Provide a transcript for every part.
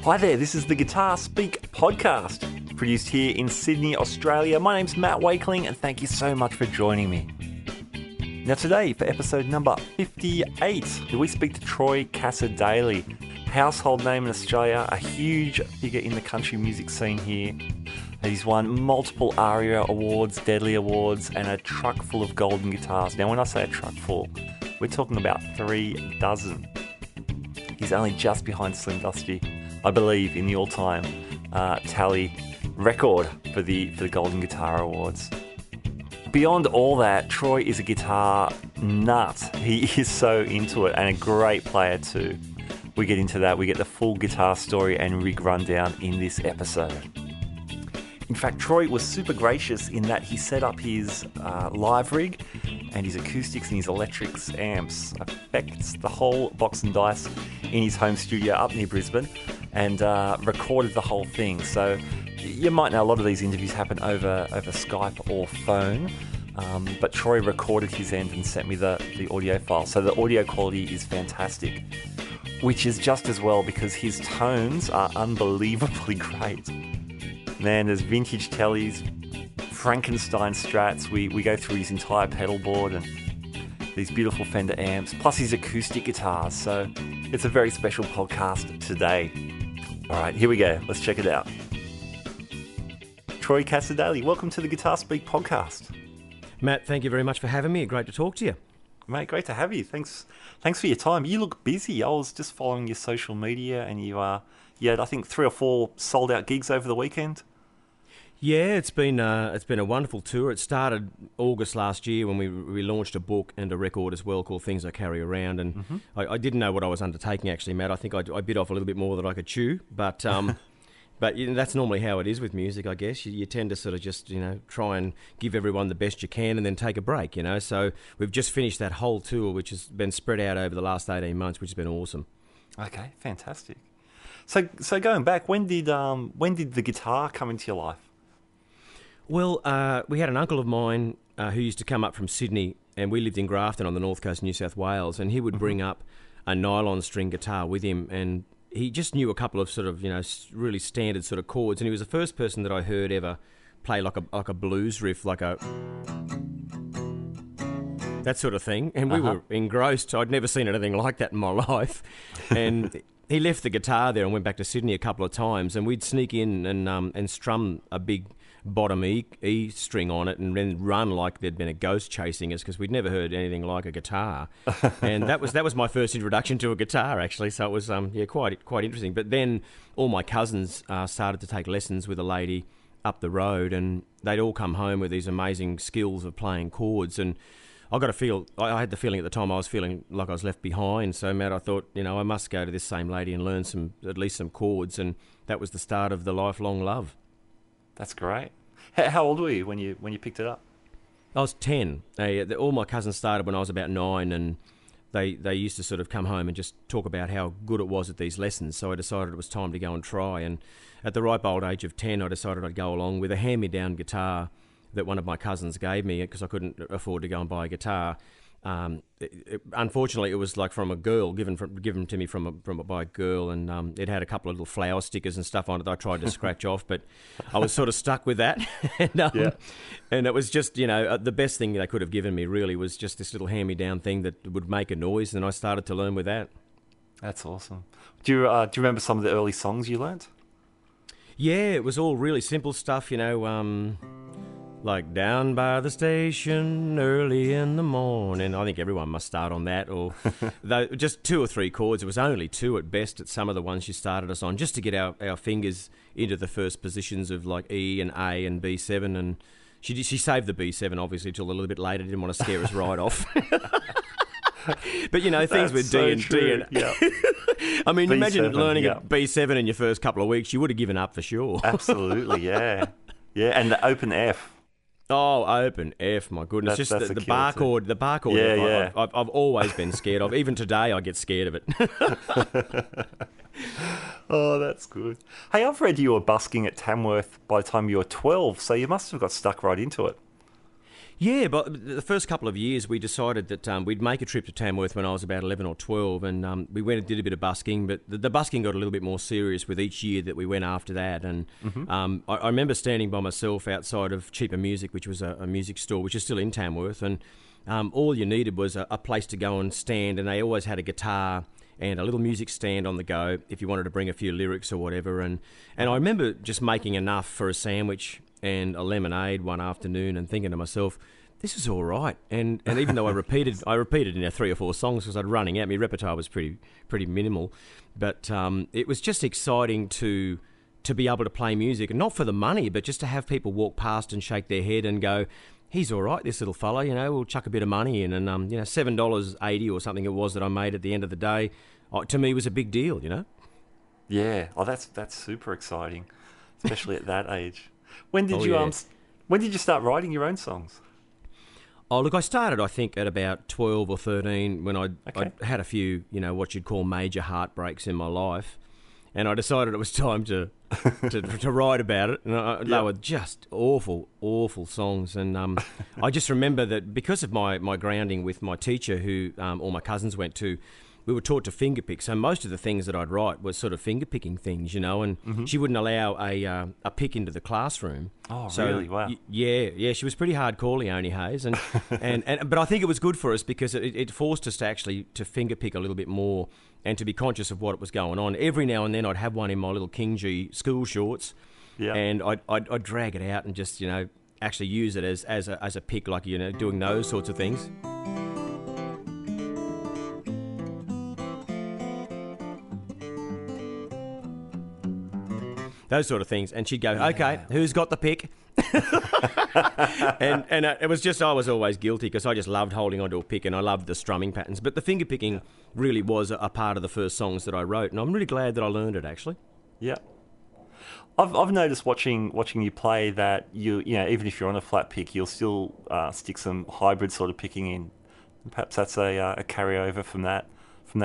Hi there, this is the Guitar Speak podcast, produced here in Sydney, Australia. My name's Matt Wakeling, and thank you so much for joining me. Now today, for episode number 58, we speak to Troy Cassar-Daley, household name in Australia, a huge figure in the country music scene here. He's won multiple ARIA awards, Deadly awards, and a truck full of golden guitars. Now when I say a truck full, we're talking about 3 dozen. He's only just behind Slim Dusty, I believe, in the all-time Tele record for the Golden Guitar Awards. Beyond all that, Troy is a guitar nut. He is so into it, and a great player too. We get into that. We get the full guitar story and rig rundown in this episode. In fact, Troy was super gracious in that he set up his live rig and his acoustics and his electrics, amps, effects, the whole box and dice in his home studio up near Brisbane, and recorded the whole thing. So you might know a lot of these interviews happen over Skype or phone, but Troy recorded his end and sent me the audio file. So the audio quality is fantastic, which is just as well because his tones are unbelievably great. Man, there's vintage Teles, franken-strats. We go through his entire pedal board and these beautiful Fender amps, plus his acoustic guitars. So it's a very special podcast today. All right, here we go. Let's check it out. Troy Cassar-Daley, welcome to the Guitar Speak podcast. Matt, thank you very much for having me. Great to talk to you. Mate, great to have you. Thanks for your time. You look busy. I was just following your social media, and you had, I think, 3 or 4 sold out gigs over the weekend. Yeah, it's been a wonderful tour. It started August last year when we launched a book and a record as well called Things I Carry Around, and I didn't know what I was undertaking actually, Matt. I think I bit off a little bit more than I could chew, but but you know, that's normally how it is with music, I guess. You tend to sort of just try and give everyone the best you can and then take a break, So we've just finished that whole tour, which has been spread out over the last 18 months, which has been awesome. Okay, fantastic. So going back, when did the guitar come into your life? Well, we had an uncle of mine who used to come up from Sydney, and we lived in Grafton on the north coast of New South Wales, and he would bring up a nylon string guitar with him, and he just knew a couple of sort of, really standard sort of chords, and he was the first person that I heard ever play like a blues riff, like a... that sort of thing, and we were engrossed. I'd never seen anything like that in my life, and... He left the guitar there and went back to Sydney a couple of times, and we'd sneak in and strum a big bottom E string on it and then run like there'd been a ghost chasing us because we'd never heard anything like a guitar. And that was my first introduction to a guitar, actually, so it was quite interesting. But then all my cousins started to take lessons with a lady up the road, and they'd all come home with these amazing skills of playing chords, and I had the feeling at the time I was feeling like I was left behind. So, Matt, I thought, I must go to this same lady and learn at least some chords. And that was the start of the lifelong love. That's great. How old were you when you picked it up? I was 10. All my cousins started when I was about 9, and they used to sort of come home and just talk about how good it was at these lessons. So I decided it was time to go and try. And at the ripe old age of 10, I decided I'd go along with a hand-me-down guitar that one of my cousins gave me because I couldn't afford to go and buy a guitar. Unfortunately, it was like from a girl, given to me by a girl, and it had a couple of little flower stickers and stuff on it that I tried to scratch off, but I was sort of stuck with that. And it was just, the best thing they could have given me really was just this little hand-me-down thing that would make a noise, and I started to learn with that. That's awesome. Do you remember some of the early songs you learnt? Yeah, it was all really simple stuff, like down by the station early in the morning. I think everyone must start on that, or just 2 or 3 chords. It was only 2 at best at some of the ones she started us on, just to get our fingers into the first positions of like E and A and B7. And she saved the B7 obviously till a little bit later. Didn't want to scare us right off. But things with D and D. I mean, B7, imagine learning a B7 in your first couple of weeks. You would have given up for sure. Absolutely, yeah, and the open F. Oh, open F, my goodness. That's the barcode. The barcode. Yeah. I've always been scared of. Even today, I get scared of it. Oh, that's good. Hey, I've read you were busking at Tamworth by the time you were 12, so you must have got stuck right into it. Yeah, but the first couple of years we decided that we'd make a trip to Tamworth when I was about 11 or 12, and we went and did a bit of busking, but the busking got a little bit more serious with each year that we went after that. And I remember standing by myself outside of Cheaper Music, which was a music store, which is still in Tamworth, and all you needed was a place to go and stand, and they always had a guitar and a little music stand on the go if you wanted to bring a few lyrics or whatever. And I remember just making enough for a sandwich and a lemonade one afternoon and thinking to myself, this is all right. And even though I repeated 3 or 4 songs because I'd running out, my repertoire was pretty minimal, but it was just exciting to be able to play music, and not for the money, but just to have people walk past and shake their head and go, he's all right, this little fella, we'll chuck a bit of money in. And $7.80 or something it was that I made at the end of the day, to me was a big deal, Yeah. Oh, that's super exciting, especially at that age. When did you start writing your own songs? Oh, look, I started, I think, at about 12 or 13 when I had a few, what you'd call major heartbreaks in my life. And I decided it was time to write about it. And they were just awful, awful songs. And I just remember that because of my grounding with my teacher, who all my cousins went to, we were taught to fingerpick. So most of the things that I'd write was sort of fingerpicking things, and she wouldn't allow a pick into the classroom. Oh, so, really? Wow. Yeah. She was pretty hardcore, Leonie Hayes, and but I think it was good for us because it forced us to fingerpick a little bit more and to be conscious of what was going on. Every now and then I'd have one in my little King G school shorts, and I'd drag it out and just actually use it as a pick, like doing those sorts of things. Those sort of things. And she'd go, okay, who's got the pick? and it was just, I was always guilty because I just loved holding onto a pick and I loved the strumming patterns. But the finger picking really was a part of the first songs that I wrote. And I'm really glad that I learned it, actually. Yeah. I've noticed watching you play that even if you're on a flat pick, you'll still stick some hybrid sort of picking in. Perhaps that's a carryover from that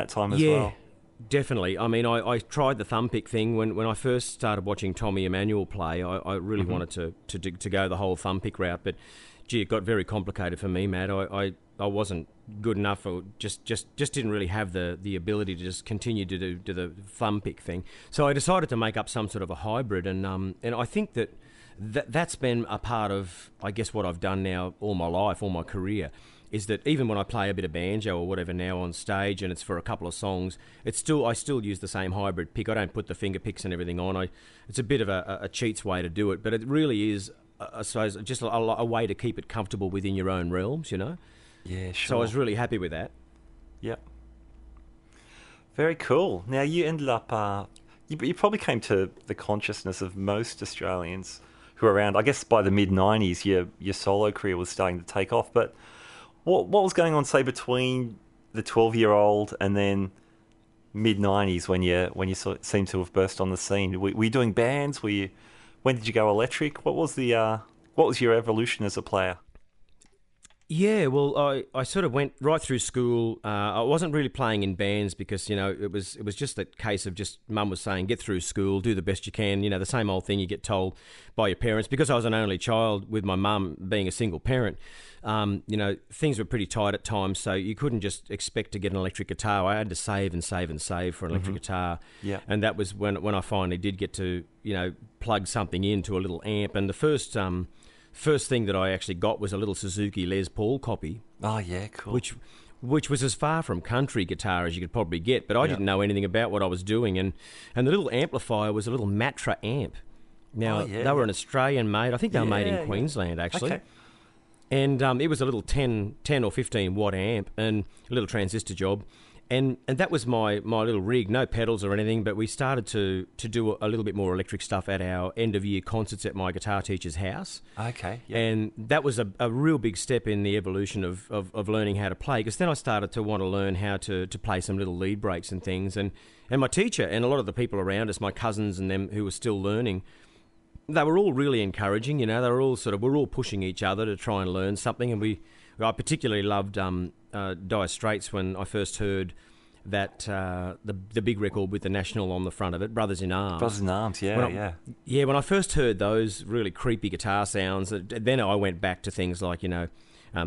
time as well. Definitely. I mean, I tried the thumb pick thing when I first started watching Tommy Emmanuel play. I really wanted to go the whole thumb pick route, but gee, it got very complicated for me, Matt. I wasn't good enough, or just didn't really have the ability to just continue to do the thumb pick thing. So I decided to make up some sort of a hybrid, and I think that's been a part of, I guess, what I've done now all my life, all my career. Is that even when I play a bit of banjo or whatever now on stage and it's for a couple of songs, I still use the same hybrid pick. I don't put the finger picks and everything on. It's a bit of a cheats way to do it, but it really is, I suppose, just a way to keep it comfortable within your own realms, Yeah, sure. So I was really happy with that. Yep. Very cool. Now, you ended up, you probably came to the consciousness of most Australians who are around, I guess by the mid-90s, your solo career was starting to take off, but what was going on, say, between the 12-year-old and then mid-90s when you sort of seemed to have burst on the scene? Were you doing bands? When did you go electric? What was your evolution as a player? Yeah, well, I sort of went right through school. I wasn't really playing in bands because, it was just a case of just Mum was saying, get through school, do the best you can, the same old thing you get told by your parents. Because I was an only child with my mum being a single parent, things were pretty tight at times, so you couldn't just expect to get an electric guitar. I had to save and save and save for an electric guitar. Yeah. And that was when I finally did get to, plug something into a little amp. And the first thing that I actually got was a little Suzuki Les Paul copy. Oh, yeah, cool. Which was as far from country guitar as you could probably get, but I didn't know anything about what I was doing. And the little amplifier was a little Matra amp. Now, they were an Australian made. I think they were made in Queensland, actually. Okay. And it was a little 10 or 15 watt amp and a little transistor job. And that was my little rig, no pedals or anything, but we started to do a little bit more electric stuff at our end-of-year concerts at my guitar teacher's house. Okay. Yep. And that was a real big step in the evolution of learning how to play, because then I started to want to learn how to play some little lead breaks and things. And my teacher and a lot of the people around us, my cousins and them who were still learning, they were all really encouraging, they were all we're all pushing each other to try and learn something. And I particularly loved Dire Straits when I first heard that the big record with the National on the front of it, Brothers in Arms. Brothers in Arms, yeah. Yeah, when I first heard those really creepy guitar sounds, then I went back to things like,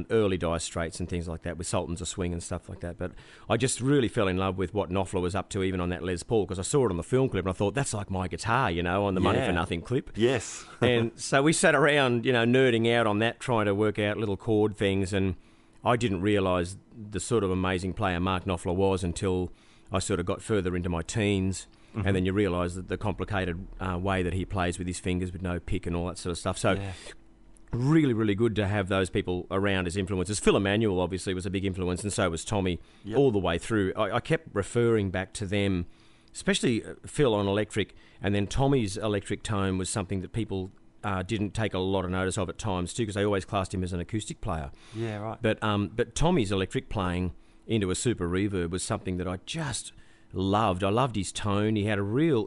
early Dire Straits and things like that, with Sultans of Swing and stuff like that. But I just really fell in love with what Knopfler was up to, even on that Les Paul, because I saw it on the film clip and I thought, that's like my guitar, on the Money for Nothing clip. Yes. And so we sat around, nerding out on that, trying to work out little chord things, and I didn't realise the sort of amazing player Mark Knopfler was until I sort of got further into my teens. Mm-hmm. And then you realise that the complicated way that he plays with his fingers with no pick and all that sort of stuff. So really, really good to have those people around as influences. Phil Emanuel obviously was a big influence, and so was Tommy all the way through. I kept referring back to them, especially Phil on electric, and then Tommy's electric tone was something that people didn't take a lot of notice of at times too, because they always classed him as an acoustic player. Yeah, right. But Tommy's electric playing into a super reverb was something that I just loved. I loved his tone. He had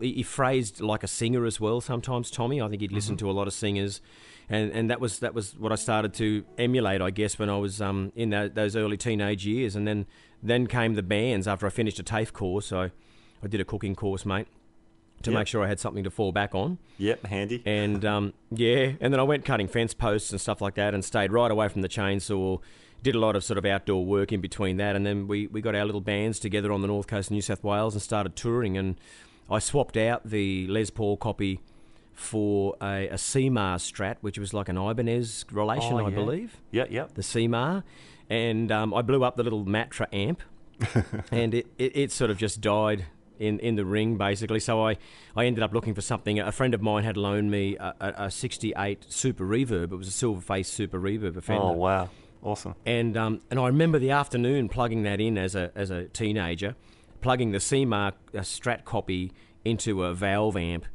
he phrased like a singer as well sometimes, Tommy. I think he'd listen to a lot of singers. And that was what I started to emulate, I guess, when I was in those early teenage years. And then came the bands after I finished a TAFE course. I did a cooking course, mate, to make sure I had something to fall back on. Yep, handy. And and then I went cutting fence posts and stuff like that, and stayed right away from the chainsaw. Did a lot of sort of outdoor work in between that, and then we got our little bands together on the north coast of New South Wales and started touring. And I swapped out the Les Paul copy for a CMAR Strat, which was like an Ibanez relation, I believe. Yeah. The CMAR. And I blew up the little Matra amp, and it sort of just died in the ring, basically. So I ended up looking for something. A friend of mine had loaned me a 68 Super Reverb. It was a silver face Super Reverb, a Fender. Oh, wow. Awesome. And I remember the afternoon plugging that in as a teenager, plugging the CMAR Strat copy into a valve amp,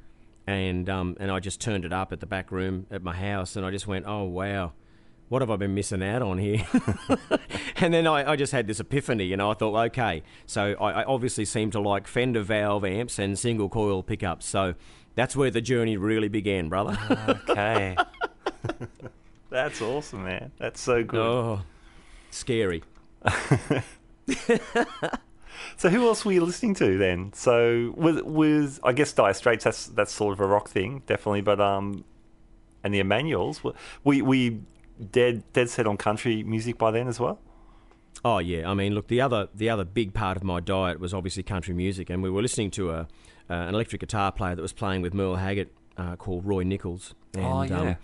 and I just turned it up at the back room at my house, and I just went, oh, wow, what have I been missing out on here? And then I just had this epiphany, and I thought, okay, so I obviously seem to like Fender valve amps and single coil pickups, so that's where the journey really began, brother. Okay. That's awesome, man. That's so good. Oh, scary. So who else were you listening to then? So with I guess Dire Straits, that's sort of a rock thing, definitely. But and the Emanuels, we dead set on country music by then as well. Oh yeah, I mean, look, the other big part of my diet was obviously country music, and we were listening to an electric guitar player that was playing with Merle Haggard called Roy Nichols. And,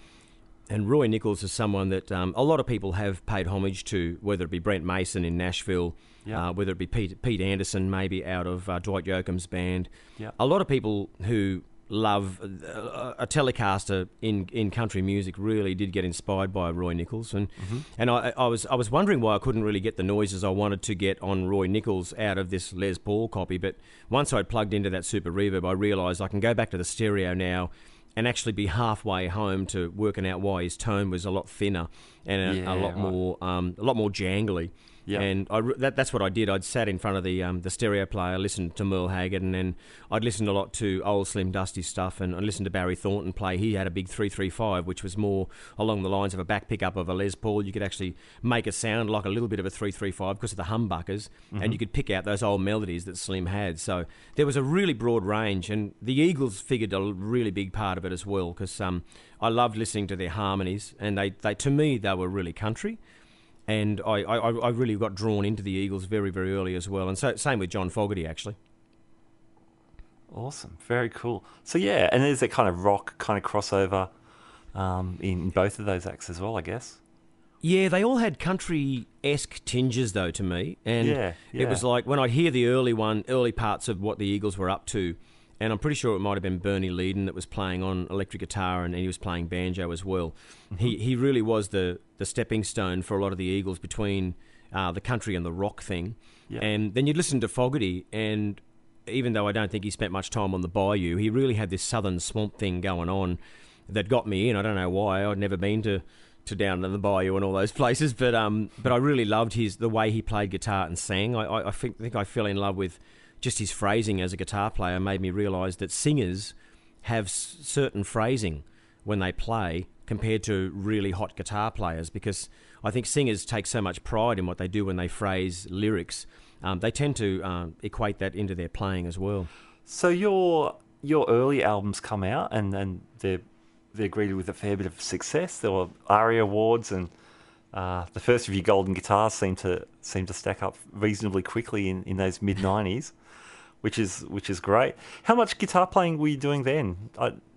and Roy Nichols is someone that a lot of people have paid homage to, whether it be Brent Mason in Nashville, whether it be Pete Anderson maybe out of Dwight Yoakam's band. Yeah. A lot of people who love a Telecaster in country music really did get inspired by Roy Nichols, and I was wondering why I couldn't really get the noises I wanted to get on Roy Nichols out of this Les Paul copy. But once I'd plugged into that Super Reverb, I realised I can go back to the stereo now and actually be halfway home to working out why his tone was a lot thinner and a lot more jangly. Yep. And that's what I did. I'd sat in front of the stereo player, listened to Merle Haggard, and then I'd listened a lot to old Slim Dusty stuff, and I listened to Barry Thornton play. He had a big 335, which was more along the lines of a back pickup of a Les Paul. You could actually make it sound like a little bit of a 335 because of the humbuckers, and you could pick out those old melodies that Slim had. So there was a really broad range, and the Eagles figured a really big part of it as well, because I loved listening to their harmonies, and they to me, they were really country. And I really got drawn into the Eagles very, very early as well. And so same with John Fogerty, actually. Awesome. Very cool. So, yeah, and there's a kind of rock kind of crossover in both of those acts as well, I guess. Yeah, they all had country-esque tinges, though, to me. And it was like when I'd hear the early parts of what the Eagles were up to, and I'm pretty sure it might have been Bernie Leadon that was playing on electric guitar, and he was playing banjo as well. He really was the stepping stone for a lot of the Eagles between the country and the rock thing. Yep. And then you'd listen to Fogerty, and even though I don't think he spent much time on the bayou, he really had this southern swamp thing going on that got me in. I don't know why. I'd never been to down to the bayou and all those places, but I really loved the way he played guitar and sang. I think I fell in love with just his phrasing as a guitar player. Made me realise that singers have certain phrasing when they play compared to really hot guitar players, because I think singers take so much pride in what they do when they phrase lyrics. They tend to equate that into their playing as well. So your early albums come out, and they're greeted with a fair bit of success. There were ARIA awards, and the first of your golden guitars seem to stack up reasonably quickly in those mid-90s, which is great. How much guitar playing were you doing then?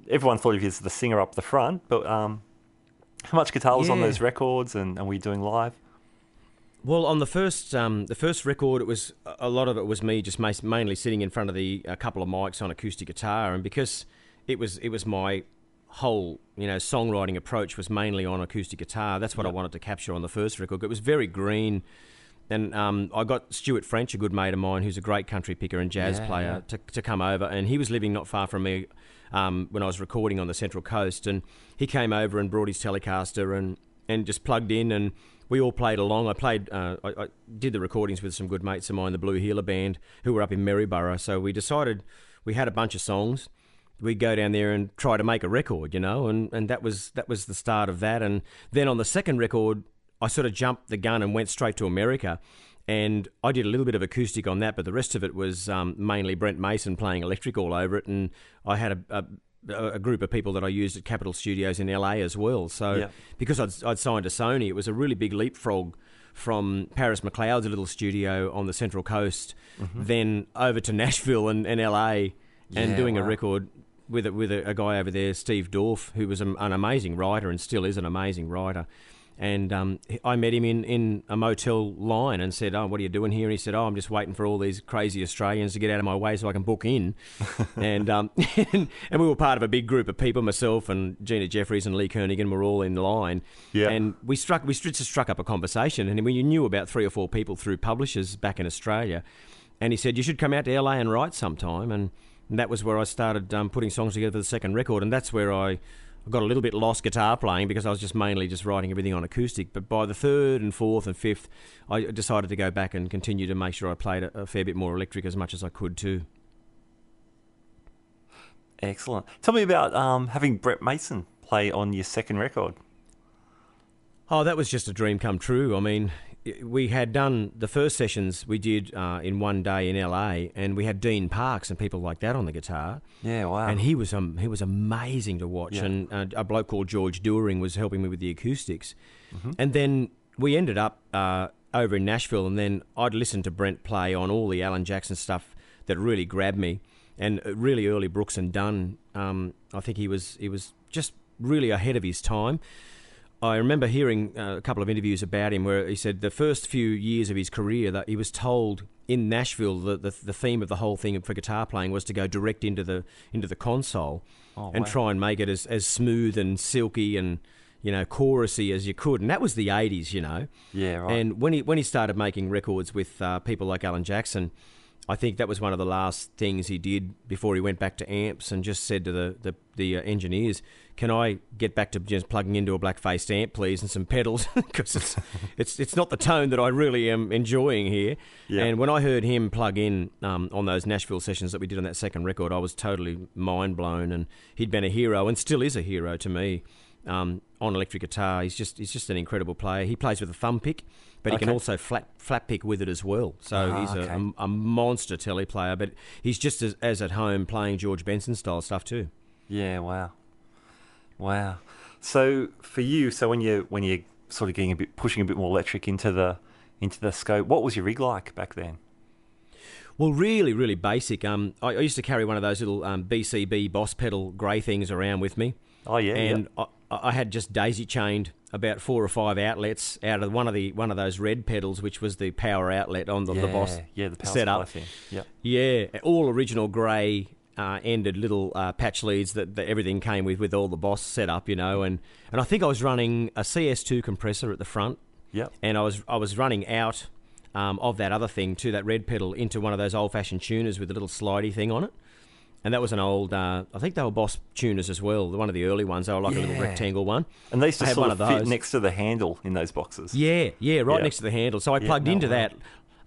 Everyone thought of you as the singer up the front, but how much guitar was on those records, and were you doing live? Well, on the first record, a lot of it was me just mainly sitting in front of a couple of mics on acoustic guitar, and because it was my whole songwriting approach was mainly on acoustic guitar. That's what I wanted to capture on the first record. It was very green, and I got Stuart French, a good mate of mine, who's a great country picker and jazz player, to come over, and he was living not far from me when I was recording on the Central Coast, and he came over and brought his Telecaster and just plugged in, and we all played along. I did the recordings with some good mates of mine, the Blue Heeler Band, who were up in Maryborough. So we decided we had a bunch of songs. We'd go down there and try to make a record, and that was the start of that. And then on the second record, I sort of jumped the gun and went straight to America. And I did a little bit of acoustic on that, but the rest of it was mainly Brent Mason playing electric all over it. And I had a group of people that I used at Capitol Studios in LA as well. So because I'd signed to Sony, it was a really big leapfrog from Paris McLeod's little studio on the Central Coast, then over to Nashville and LA, and doing a record with a guy over there, Steve Dorff, who was an amazing writer and still is an amazing writer. And I met him in a motel line and said, "Oh, what are you doing here?" And he said, "Oh, I'm just waiting for all these crazy Australians to get out of my way so I can book in." and and we were part of a big group of people. Myself and Gina Jeffries and Lee Kernighan were all in line. Yeah. And we struck up a conversation. And we knew about 3 or 4 people through publishers back in Australia. And he said, "You should come out to LA and write sometime." And that was where I started putting songs together for the second record. And that's where I got a little bit lost guitar playing because I was just mainly just writing everything on acoustic. But by the third and fourth and fifth, I decided to go back and continue to make sure I played a fair bit more electric as much as I could too. Excellent. Tell me about having Brent Mason play on your second record. Oh, that was just a dream come true. I mean, we had done the first sessions we did in one day in LA, and we had Dean Parks and people like that on the guitar. Yeah, wow. And he was amazing to watch. Yeah. And a bloke called George Dewering was helping me with the acoustics. Mm-hmm. And then we ended up over in Nashville, and then I'd listened to Brent play on all the Alan Jackson stuff that really grabbed me, and really early Brooks and Dunn. I think he was just really ahead of his time. I remember hearing a couple of interviews about him where he said the first few years of his career that he was told in Nashville that the theme of the whole thing for guitar playing was to go direct into the console and try and make it as smooth and silky and chorusy as you could. And that was the 80s, Yeah, right. And when he started making records with people like Alan Jackson, I think that was one of the last things he did before he went back to amps and just said to the engineers, "Can I get back to just plugging into a black-faced amp, please, and some pedals?" Because it's not the tone that I really am enjoying here. Yeah. And when I heard him plug in on those Nashville sessions that we did on that second record, I was totally mind-blown. And he'd been a hero and still is a hero to me on electric guitar. He's just an incredible player. He plays with a thumb pick, but he can also flat pick with it as well. So he's a monster Tele player, but he's just as at home playing George Benson style stuff too. Yeah, wow. So for you, when you're sort of getting pushing a bit more electric into the scope, what was your rig like back then? Well, really, really basic. I used to carry one of those little BCB Boss pedal grey things around with me. Oh yeah, and yeah. I had just daisy chained about 4 or 5 outlets out of one of those red pedals, which was the power outlet on the Boss the power setup. Thing. Yep. Yeah, all original grey ended little patch leads that everything came with all the Boss setup, and I think I was running a CS2 compressor at the front. Yep. And I was running out of that other thing to that red pedal into one of those old-fashioned tuners with a little slidey thing on it. And that was an old, I think they were Boss tuners as well, one of the early ones. They were like a little rectangle one. And they used to sort of fit next to the handle in those boxes. Yeah, right next to the handle. So I plugged into that.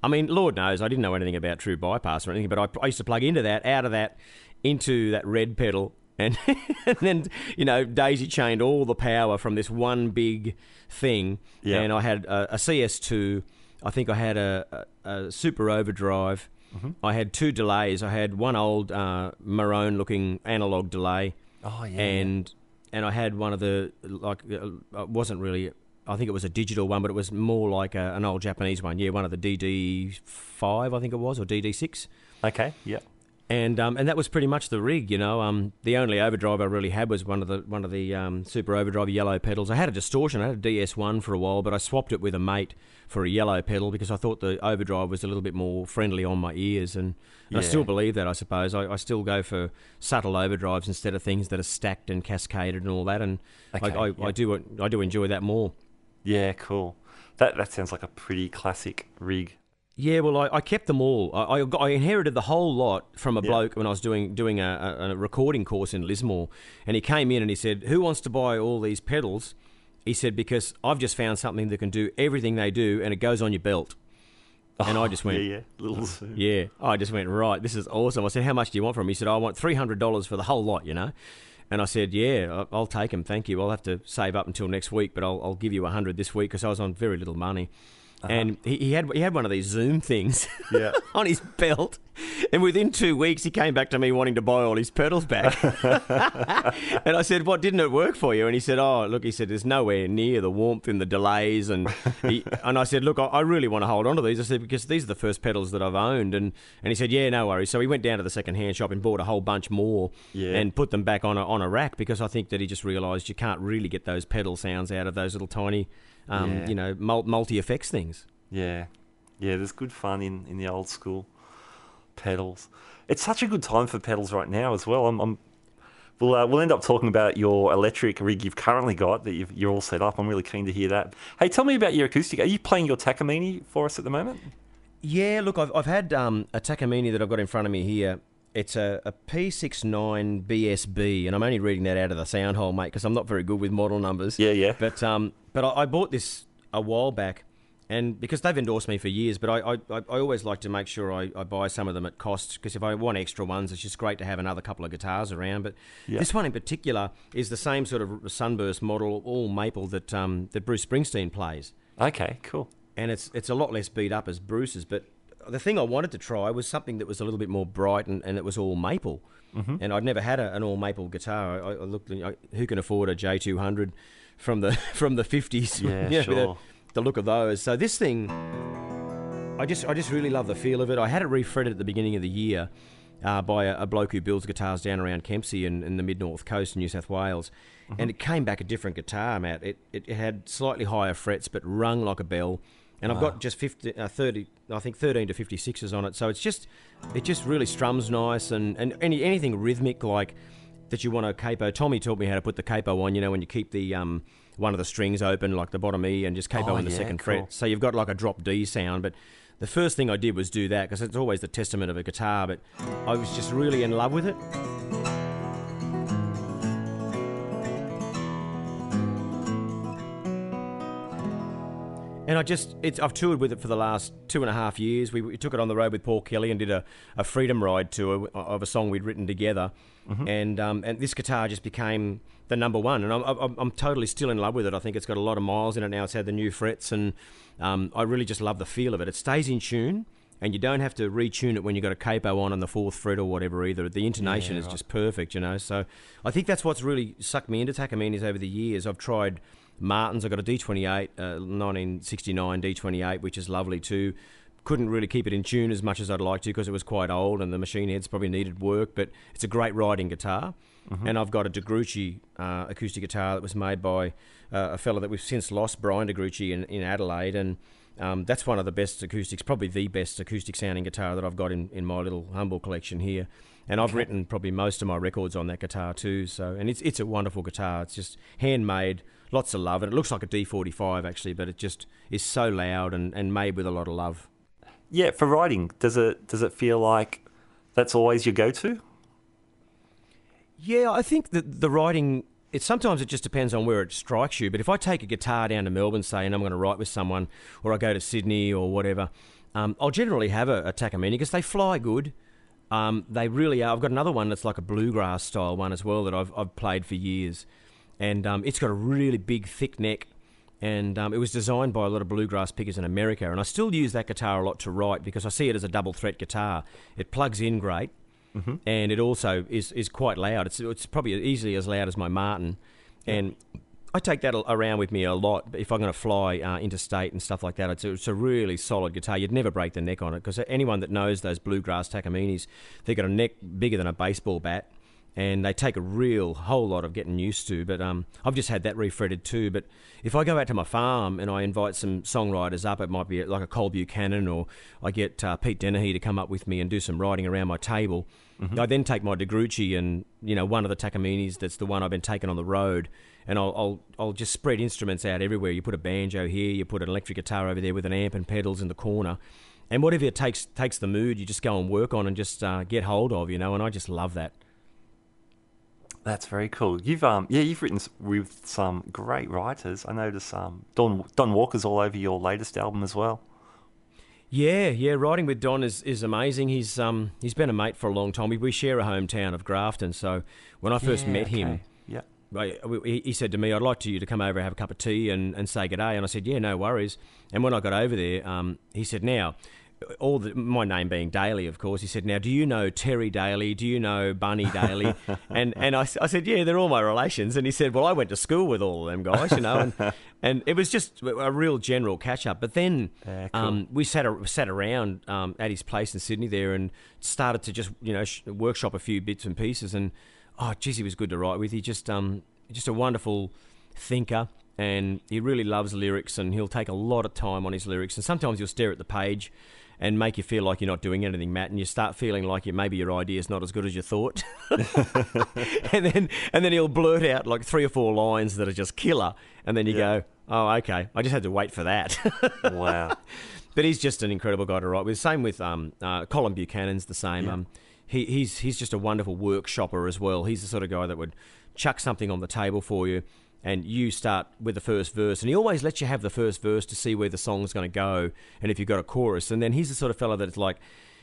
I mean, Lord knows, I didn't know anything about true bypass or anything, but I used to plug into that, out of that, into that red pedal, And, and then, daisy chained all the power from this one big thing. Yeah. And I had a CS2. I think I had a super overdrive. Mm-hmm. I had 2 delays. I had one old maroon-looking analog delay. Oh, yeah. And I had one of the, it wasn't really, I think it was a digital one, but it was more like an old Japanese one. Yeah, one of the DD5, I think it was, or DD6. Okay, yeah. And that was pretty much the rig, The only overdrive I really had was one of the super overdrive yellow pedals. I had a distortion. I had a DS1 for a while, but I swapped it with a mate for a yellow pedal because I thought the overdrive was a little bit more friendly on my ears, and I still believe that. I suppose I still go for subtle overdrives instead of things that are stacked and cascaded and all that. And I do enjoy that more. Yeah, cool. That sounds like a pretty classic rig. Yeah, well, I kept them all. I inherited the whole lot from a bloke when I was doing a recording course in Lismore, and he came in and he said, "Who wants to buy all these pedals?" He said, "Because I've just found something that can do everything they do, and it goes on your belt." And I just went, I just went, right, this is awesome. I said, "How much do you want from him?" He said, "I want $300 for the whole lot, And I said, "Yeah, I'll take them, thank you. I'll have to save up until next week, but I'll give you $100 this week," because I was on very little money. And he had one of these Zoom things on his belt, and within 2 weeks he came back to me wanting to buy all his pedals back. And I said, "What, didn't it work for you?" And he said, "Oh, look," he said, "there's nowhere near the warmth in the delays." And I said, "Look, I really want to hold on to these." I said, "Because these are the first pedals that I've owned." And he said, "Yeah, no worries." So he went down to the second-hand shop and bought a whole bunch more and put them back on a rack, because I think that he just realised you can't really get those pedal sounds out of those little tiny multi-effects things. Yeah, there's good fun in the old school pedals. It's such a good time for pedals right now as well. We'll end up talking about your electric rig you've currently got, that you're all set up. I'm really keen to hear that. Hey, tell me about your acoustic. Are you playing your Takamine for us at the moment? Yeah, look, I've had a Takamine that I've got in front of me here. It's a P69 BSB, and I'm only reading that out of the sound hole, mate, because I'm not very good with model numbers. Yeah. But I bought this a while back, and because they've endorsed me for years, but I always like to make sure I buy some of them at cost, because if I want extra ones, it's just great to have another couple of guitars around. But this one in particular is the same sort of Sunburst model, all maple, that Bruce Springsteen plays. Okay, cool. And it's a lot less beat up as Bruce's, but the thing I wanted to try was something that was a little bit more bright, and it was all maple. Mm-hmm. And I'd never had an all maple guitar. I looked, who can afford a J200 from the 50s? Yeah, sure. The look of those. So this thing, I just really love the feel of it. I had it refretted at the beginning of the year by a bloke who builds guitars down around Kempsey in the mid-north coast in New South Wales. Mm-hmm. And it came back a different guitar, Matt. It had slightly higher frets, but rung like a bell. And I've got just 13 to 56s on it. So it just really strums nice, and anything rhythmic like that you want a capo. Tommy taught me how to put the capo on, when you keep the one of the strings open, like the bottom E, and just capo in the second fret. So you've got like a drop D sound. But the first thing I did was do that, because it's always the testament of a guitar, but I was just really in love with it. And I've toured with it for the last 2.5 years. We took it on the road with Paul Kelly and did a Freedom Ride tour of a song we'd written together. Mm-hmm. And this guitar just became the number one. And I'm totally still in love with it. I think it's got a lot of miles in it now. It's had the new frets, and I really just love the feel of it. It stays in tune, and you don't have to retune it when you've got a capo on the 4th fret or whatever either. The intonation is just perfect, So I think that's what's really sucked me into Takaminis over the years. I've tried Martins. I got a D28, 1969 D28, which is lovely too. Couldn't really keep it in tune as much as I'd like to, because it was quite old and the machine heads probably needed work, but it's a great riding guitar. Mm-hmm. And I've got a DeGrucci acoustic guitar that was made by a fella that we've since lost, Brian DeGrucci, in Adelaide, and that's one of the best acoustics, probably the best acoustic sounding guitar that I've got in my little humble collection here. And I've written probably most of my records on that guitar too. And it's a wonderful guitar. It's just handmade. Lots of love, and it looks like a D45 actually, but it just is so loud and made with a lot of love. Yeah, for riding, does it feel like that's always your go-to? Yeah, I think that the riding, sometimes it just depends on where it strikes you. But if I take a guitar down to Melbourne, say, and I'm going to write with someone, or I go to Sydney or whatever, I'll generally have a Takamine, because they fly good. They really are. I've got another one that's like a bluegrass style one as well that I've played for years, and it's got a really big, thick neck, and it was designed by a lot of bluegrass pickers in America, and I still use that guitar a lot to write because I see it as a double threat guitar. It plugs in great, and it also is quite loud. It's probably easily as loud as my Martin, and I take that around with me a lot if I'm going to fly interstate and stuff like that. It's a really solid guitar. You'd never break the neck on it because anyone that knows those bluegrass Takamines, they've got a neck bigger than a baseball bat, and they take a whole lot of getting used to. But I've just had that refretted too. But if I go out to my farm and I invite some songwriters up, it might be like a Cole Buchanan, or I get Pete Dennehy to come up with me and do some writing around my table. I then take my DeGrucci and one of the Takamines that's the one I've been taking on the road, and I'll just spread instruments out everywhere. You put a banjo here, you put an electric guitar over there with an amp and pedals in the corner, and whatever it takes the mood, you just go and work on and just get hold of, and I just love that. That's very cool. You've written with some great writers. I noticed Don Walker's all over your latest album as well. Yeah, writing with Don is amazing. He's been a mate for a long time. We share a hometown of Grafton, so when I first met him, he said to me, "I'd like you to come over and have a cup of tea and say good day." And I said, "Yeah, no worries." And when I got over there, he said, "Now, my name being Daley, of course," he said, "Now, do you know Terry Daley? Do you know Bunny Daley?" and I said, "Yeah, they're all my relations." And he said, "Well, I went to school with all of them guys, and it was just a real general catch up. But then cool. We sat around at his place in Sydney there and started to just workshop a few bits and pieces. And geez, he was good to write with. He just a wonderful thinker. And he really loves lyrics, and he'll take a lot of time on his lyrics. And sometimes he'll stare at the page and make you feel like you're not doing anything, Matt, and you start feeling like maybe your idea is not as good as you thought. and then he'll blurt out like 3 or 4 lines that are just killer, and then you go, "Oh, okay, I just had to wait for that." Wow. But he's just an incredible guy to write with. Same with Colin Buchanan's the same. Yeah. He's just a wonderful workshopper as well. He's the sort of guy that would chuck something on the table for you, and you start with the first verse, and he always lets you have the first verse to see where the song's going to go, and if you've got a chorus. And then he's the sort of fella that's like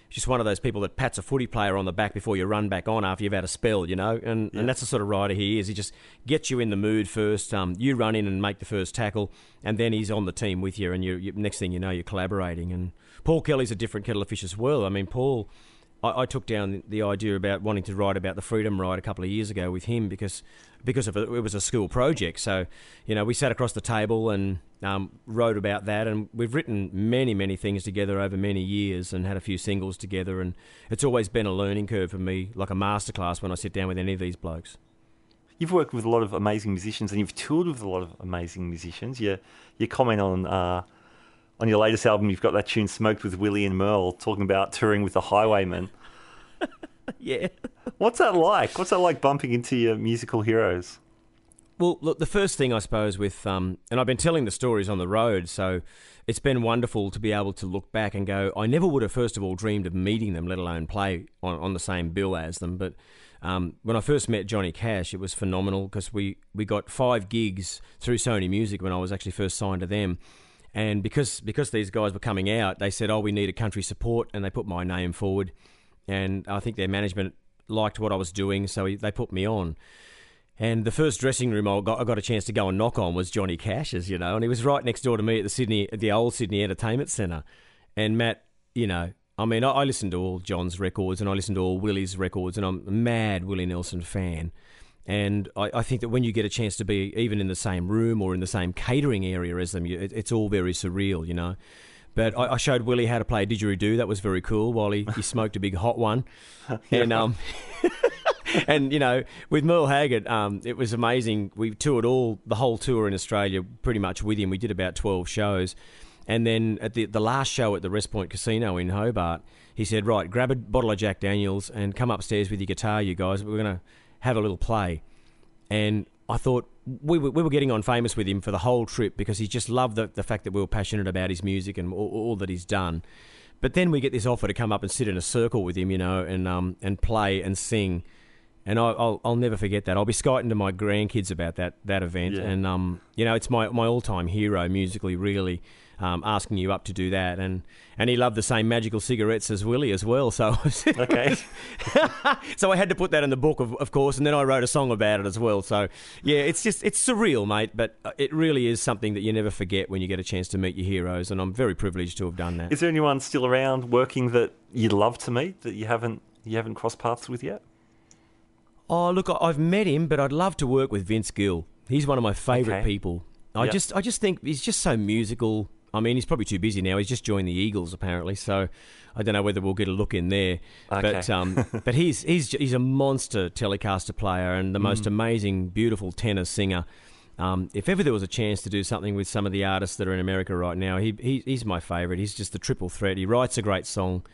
just one of those people that pats a footy player on the back before you run back on after you've had a spell, and that's the sort of writer he is. He just gets you in the mood first. You run in and make the first tackle, and then he's on the team with you, and you next thing you know, you're collaborating. And Paul Kelly's a different kettle of fish as well. I mean, Paul, I took down the idea about wanting to write about the Freedom Ride a couple of years ago with him because of it was a school project. So, we sat across the table and wrote about that, and we've written many, many things together over many years and had a few singles together, and it's always been a learning curve for me, like a masterclass when I sit down with any of these blokes. You've worked with a lot of amazing musicians, and you've toured with a lot of amazing musicians. You comment on your latest album, you've got that tune "Smoked with Willie and Merle," talking about touring with the Highwaymen. Yeah. What's that like? What's that like bumping into your musical heroes? Well, look, the first thing I suppose with, and I've been telling the stories on the road, so it's been wonderful to be able to look back and go, I never would have first of all dreamed of meeting them, let alone play on the same bill as them. But when I first met Johnny Cash, it was phenomenal because we got 5 gigs through Sony Music when I was actually first signed to them. And because these guys were coming out, they said, we need a country support, and they put my name forward. And I think their management liked what I was doing, so they put me on. And the first dressing room I got a chance to go and knock on was Johnny Cash's, and he was right next door to me at the old Sydney Entertainment Centre. And Matt, I listen to all John's records and I listen to all Willie's records, and I'm a mad Willie Nelson fan. And I think that when you get a chance to be even in the same room or in the same catering area as them, it's all very surreal, But I showed Willie how to play didgeridoo. That was very cool while he smoked a big hot one. And and with Merle Haggard, it was amazing. We toured the whole tour in Australia pretty much with him. We did about 12 shows. And then at the last show at the West Point Casino in Hobart, he said, right, grab a bottle of Jack Daniels and come upstairs with your guitar, you guys. We're going to have a little play. And I thought we were getting on famous with him for the whole trip because he just loved the fact that we were passionate about his music and all that he's done. But then we get this offer to come up and sit in a circle with him, and play and sing. And I'll never forget that. I'll be skiting to my grandkids about that event. Yeah. And, it's my all-time hero musically, really. asking you up to do that. And he loved the same magical cigarettes as Willie as well. So Okay. so I had to put that in the book, of course, and then I wrote a song about it as well. So, yeah, it's surreal, mate, but it really is something that you never forget when you get a chance to meet your heroes, and I'm very privileged to have done that. Is there anyone still around working that you'd love to meet that you haven't crossed paths with yet? Oh, look, I've met him, but I'd love to work with Vince Gill. He's one of my favourite people. I just think he's just so musical. I mean, he's probably too busy now. He's just joined the Eagles, apparently, so I don't know whether we'll get a look in there. Okay. But he's a monster Telecaster player and the most amazing, beautiful tenor singer. If ever there was a chance to do something with some of the artists that are in America right now, he's my favourite. He's just the triple threat. He writes a great song,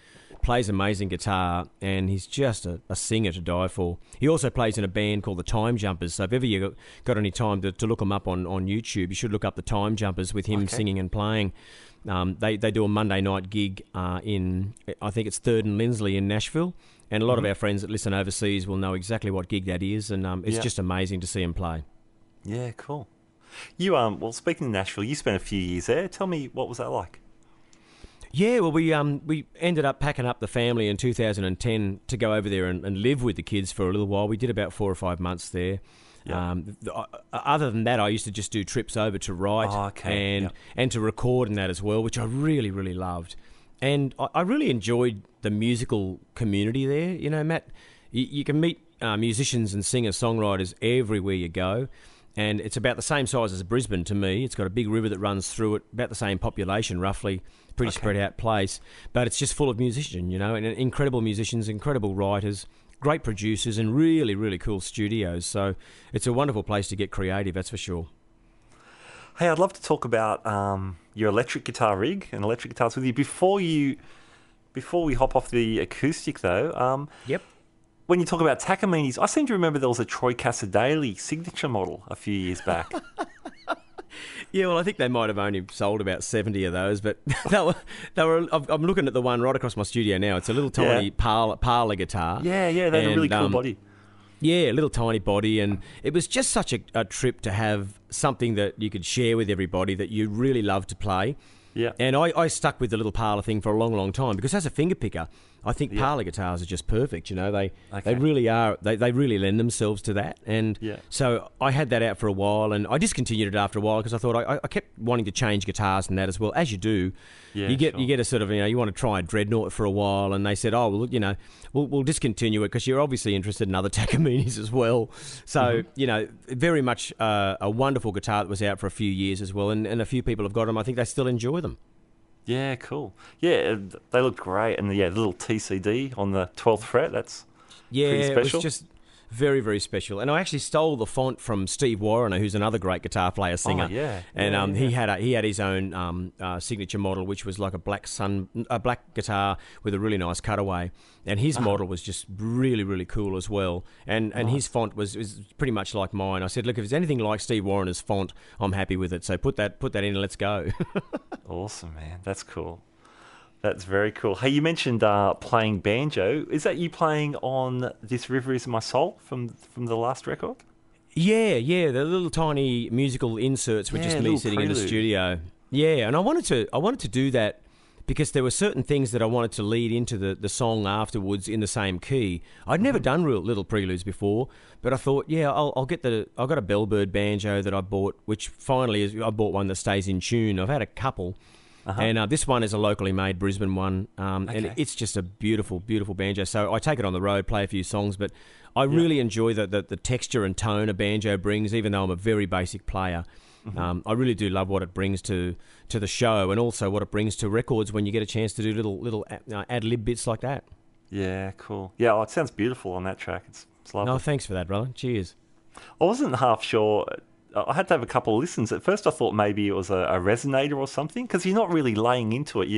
plays amazing guitar, and he's just a singer to die for. He also plays in a band called the Time Jumpers, so if ever you got any time to look him up on YouTube, you should look up the Time Jumpers with him singing and playing. They do a Monday night gig in, I think it's 3rd and Lindsley in Nashville, and a lot of our friends that listen overseas will know exactly what gig that is, and it's just amazing to see him play. Yeah, cool. You well, speaking of Nashville, you spent a few years there. Tell me, what was that like? Yeah, well, we ended up packing up the family in 2010 to go over there and live with the kids for a little while. We did about 4 or 5 months there. Yeah. Other than that, I used to just do trips over to write and to record and that as well, which I really, really loved. And I really enjoyed the musical community there. You know, Matt, you can meet musicians and singer-songwriters everywhere you go. And it's about the same size as Brisbane to me. It's got a big river that runs through it, about the same population roughly, pretty spread out place. But it's just full of musicians, you know, and incredible musicians, incredible writers, great producers, and really, really cool studios. So it's a wonderful place to get creative, that's for sure. Hey, I'd love to talk about your electric guitar rig and electric guitars with you. Before we hop off the acoustic, though, Yep. When you talk about Takamines, I seem to remember there was a Troy Cassar-Daley signature model a few years back. Yeah, well, I think they might have only sold about 70 of those, but they were. I'm looking at the one right across my studio now. It's a little tiny parlor guitar. Yeah, they had a really cool body. Yeah, a little tiny body, and it was just such a trip to have something that you could share with everybody that you really love to play. Yeah. And I stuck with the little parlor thing for a long, long time because as a finger picker, I think parlor guitars are just perfect. You know, they really are. They really lend themselves to that. And so I had that out for a while, and I discontinued it after a while because I thought I kept wanting to change guitars and that as well. As you do, you get a sort of, you know, you want to try a dreadnought for a while, and they said, oh, well, you know, we'll discontinue it because you're obviously interested in other Takaminis as well. So you know, very much a wonderful guitar that was out for a few years as well, and a few people have got them. I think they still enjoy them. Yeah, cool. Yeah, they look great. And the little TCD on the 12th fret, that's pretty special. It was just very, very special. And I actually stole the font from Steve Warrener, who's another great guitar player, singer. Oh, yeah. And he had his own signature model, which was like a black guitar with a really nice cutaway. And his model was just really, really cool as well. And his font was pretty much like mine. I said, look, if it's anything like Steve Warrener's font, I'm happy with it. So put that in and let's go. Awesome, man. That's cool. That's very cool. Hey, you mentioned playing banjo. Is that you playing on This River Is My Soul from the last record? Yeah, the little tiny musical inserts were just me sitting in the studio. Yeah, and I wanted to do that because there were certain things that I wanted to lead into the song afterwards in the same key. I'd never done real little preludes before, but I thought, I'll get I've got a Bellbird banjo that I bought, which finally I bought one that stays in tune. I've had a couple. And this one is a locally made Brisbane one, and it's just a beautiful, beautiful banjo. So I take it on the road, play a few songs, but I really enjoy the texture and tone a banjo brings, even though I'm a very basic player. I really do love what it brings to the show, and also what it brings to records when you get a chance to do little ad-lib bits like that. Yeah, cool. Yeah, it sounds beautiful on that track. It's lovely. No, thanks for that, brother. Cheers. I wasn't half sure. I had to have a couple of listens. At first I thought maybe it was a resonator or something, because you're not really laying into it.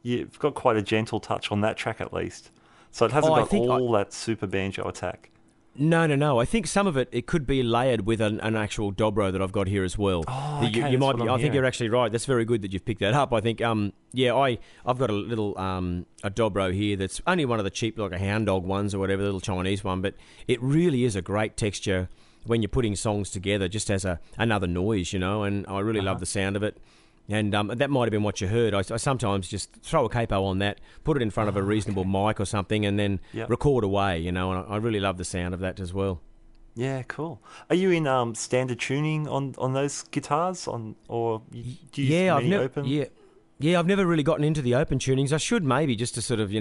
You've got quite a gentle touch on that track at least. So it hasn't got all that super banjo attack. No. I think some of it could be layered with an actual dobro that I've got here as well. Oh, okay, you might be. I think you're actually right. That's very good that you've picked that up. I think, I've got a little a dobro here that's only one of the cheap, like a hound dog ones or whatever, the little Chinese one, but it really is a great texture when you're putting songs together, just as another noise, you know. And I really love the sound of it. And that might have been what you heard. I sometimes just throw a capo on that, put it in front of a reasonable mic or something, and then record away, and I really love the sound of that as well. Yeah, cool. Are you in standard tuning on those guitars, or do you use many open? Yeah, I've never really gotten into the open tunings. I should maybe, just to sort of,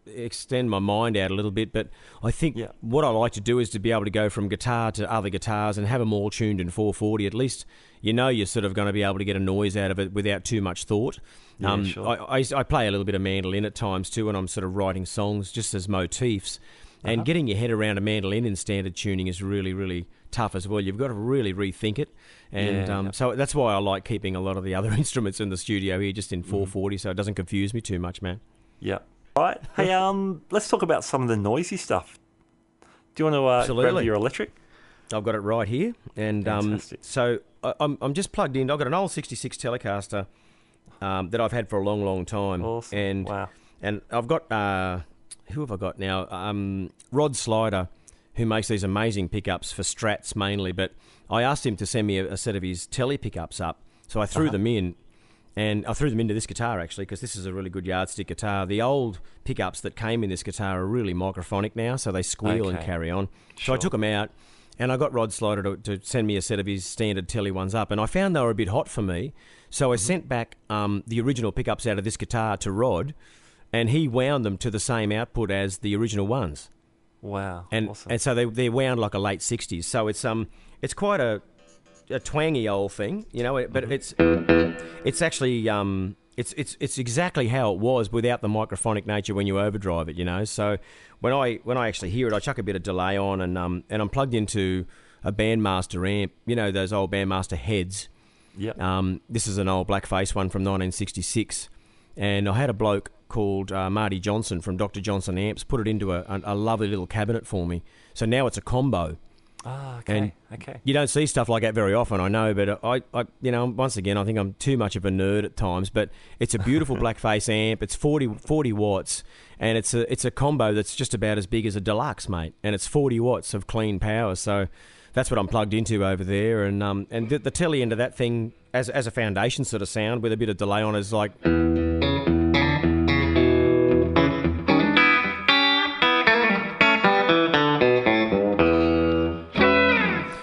extend my mind out a little bit. But I think what I like to do is to be able to go from guitar to other guitars and have them all tuned in 440. At least you're sort of going to be able to get a noise out of it without too much thought. Yeah, sure. I play a little bit of mandolin at times too when I'm sort of writing songs just as motifs. And getting your head around a mandolin in standard tuning is really, really tough as well. You've got to really rethink it. And so that's why I like keeping a lot of the other instruments in the studio here just in 440 so it doesn't confuse me too much, man. Yeah. All right. Hey, let's talk about some of the noisy stuff. Do you want to grab your electric? I've got it right here. And so I'm just plugged in. I've got an old 66 Telecaster that I've had for a long, long time. Awesome. And, wow. And I've got... who have I got now? Rod Slider, who makes these amazing pickups for strats mainly, but I asked him to send me a set of his Tele pickups up, so I threw them in, and I threw them into this guitar actually, because this is a really good yardstick guitar. The old pickups that came in this guitar are really microphonic now, so they squeal and carry on. Sure. So I took them out, and I got Rod Slider to send me a set of his standard Tele ones up, and I found they were a bit hot for me, so I sent back the original pickups out of this guitar to Rod, and he wound them to the same output as the original ones. Wow! And awesome. And so they're wound like a late 60s. So it's quite a twangy old thing, But it's actually it's exactly how it was without the microphonic nature when you overdrive it, So when I actually hear it, I chuck a bit of delay on, and I'm plugged into a Bandmaster amp, those old Bandmaster heads. Yeah. This is an old blackface one from 1966, and I had a bloke called Marty Johnson from Dr. Johnson Amps put it into a lovely little cabinet for me. So now it's a combo. Ah, okay. And you don't see stuff like that very often, I know, but I once again, I think I'm too much of a nerd at times, but it's a beautiful blackface amp. It's 40 watts, and it's a combo that's just about as big as a deluxe, mate, and it's 40 watts of clean power. So that's what I'm plugged into over there, and the Tele end of that thing as a foundation sort of sound with a bit of delay on is like.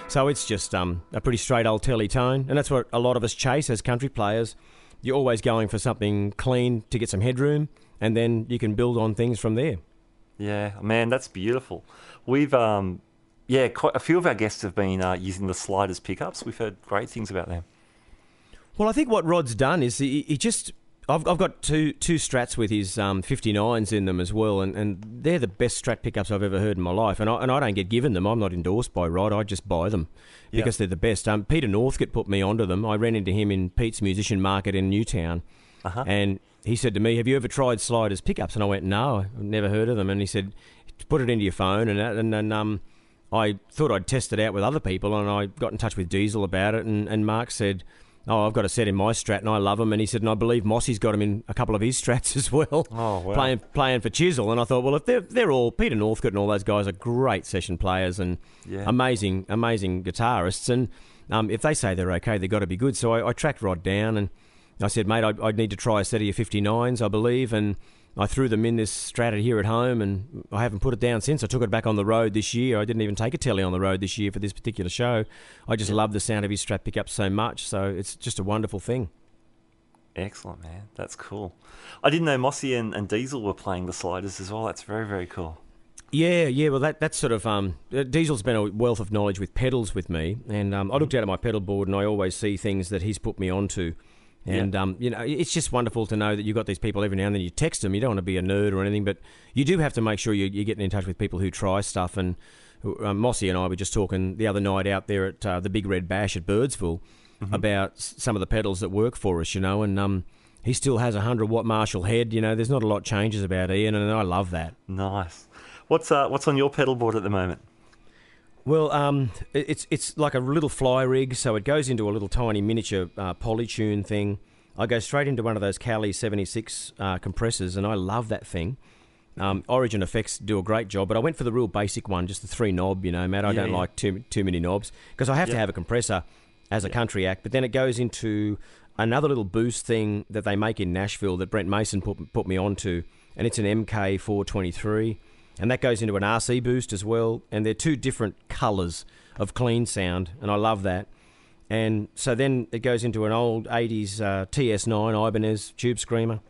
So it's just a pretty straight old Tele tone, and that's what a lot of us chase as country players. You're always going for something clean to get some headroom, and then you can build on things from there. Yeah, man, that's beautiful. We've, quite a few of our guests have been using the Sliders pickups. We've heard great things about them. Well, I think what Rod's done is he just... I've got two strats with his 59s in them as well, and they're the best strat pickups I've ever heard in my life. And I don't get given them. I'm not endorsed by Rod. I just buy them because they're the best. Peter Northcote put me onto them. I ran into him in Pete's Musician Market in Newtown, and he said to me, "Have you ever tried Sliders pickups?" And I went, "No, I've never heard of them." And he said, "Put it into your phone," and I thought I'd test it out with other people, and I got in touch with Diesel about it, and Mark said, "Oh, I've got a set in my Strat, and I love them." And he said, and I believe Mossy's got them in a couple of his Strats as well. Oh, wow. Playing for Chisel. And I thought, well, if they're all... Peter Northcote and all those guys are great session players and amazing guitarists. And if they say they're okay, they've got to be good. So I tracked Rod down, and I said, "Mate, I'd need to try a set of your 59s, I believe." And I threw them in this Strat here at home, and I haven't put it down since. I took it back on the road this year. I didn't even take a Tele on the road this year for this particular show. I just love the sound of his Strat pickup so much, so it's just a wonderful thing. Excellent, man. That's cool. I didn't know Mossy and Diesel were playing the Sliders as well. That's very, very cool. Yeah. Well, that's sort of... Diesel's been a wealth of knowledge with pedals with me, and I looked out at my pedal board, and I always see things that he's put me onto. And, it's just wonderful to know that you've got these people every now and then. You text them. You don't want to be a nerd or anything, but you do have to make sure you're getting in touch with people who try stuff. And Mossy and I were just talking the other night out there at the Big Red Bash at Birdsville about some of the pedals that work for us, and he still has a 100-watt Marshall head. There's not a lot changes about Ian, and I love that. Nice. What's on your pedal board at the moment? Well, it's like a little fly rig, so it goes into a little tiny miniature polytune thing. I go straight into one of those Cali 76 compressors, and I love that thing. Origin Effects do a great job, but I went for the real basic one, just the 3-knob, Matt. I don't like too many knobs, because I have to have a compressor as a country act, but then it goes into another little boost thing that they make in Nashville that Brent Mason put me onto, and it's an MK423, and that goes into an RC boost as well, and they're two different colours of clean sound, and I love that. And so then it goes into an old 80s TS9 Ibanez tube screamer,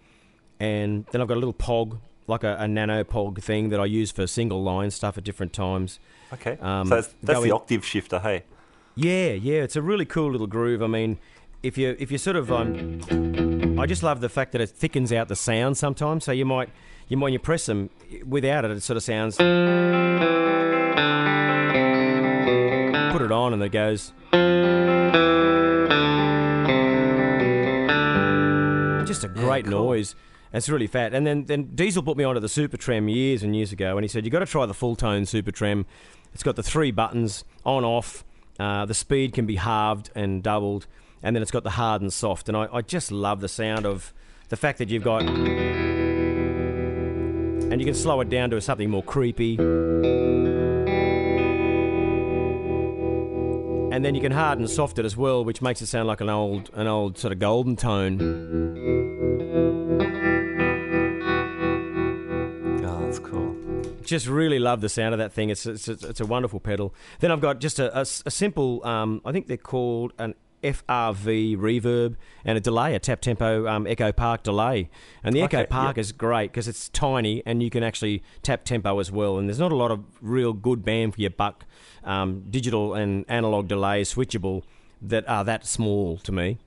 and then I've got a little POG, like a nano POG thing that I use for single line stuff at different times. Okay, so that's the octave shifter, hey? Yeah, it's a really cool little groove. I mean, if you sort of, I just love the fact that it thickens out the sound sometimes. So when you press them without it, it sort of sounds. Put it on and it goes. Just a great noise. It's really fat. And then Diesel put me onto the Super Trem years and years ago, and he said, you've got to try the full-tone Super Trem. It's got the 3 buttons, on, off. The speed can be halved and doubled, and then it's got the hard and soft. And I just love the sound of the fact that you've got... And you can slow it down to something more creepy. And then you can hard and soft it as well, which makes it sound like an old sort of golden tone. Just really love the sound of that thing. It's a wonderful pedal. Then I've got just a simple, I think they're called an FRV reverb and a delay, a tap tempo Echo Park delay. And the Echo Park is great because it's tiny and you can actually tap tempo as well. And there's not a lot of real good bang for your buck digital and analog delays switchable that are that small to me.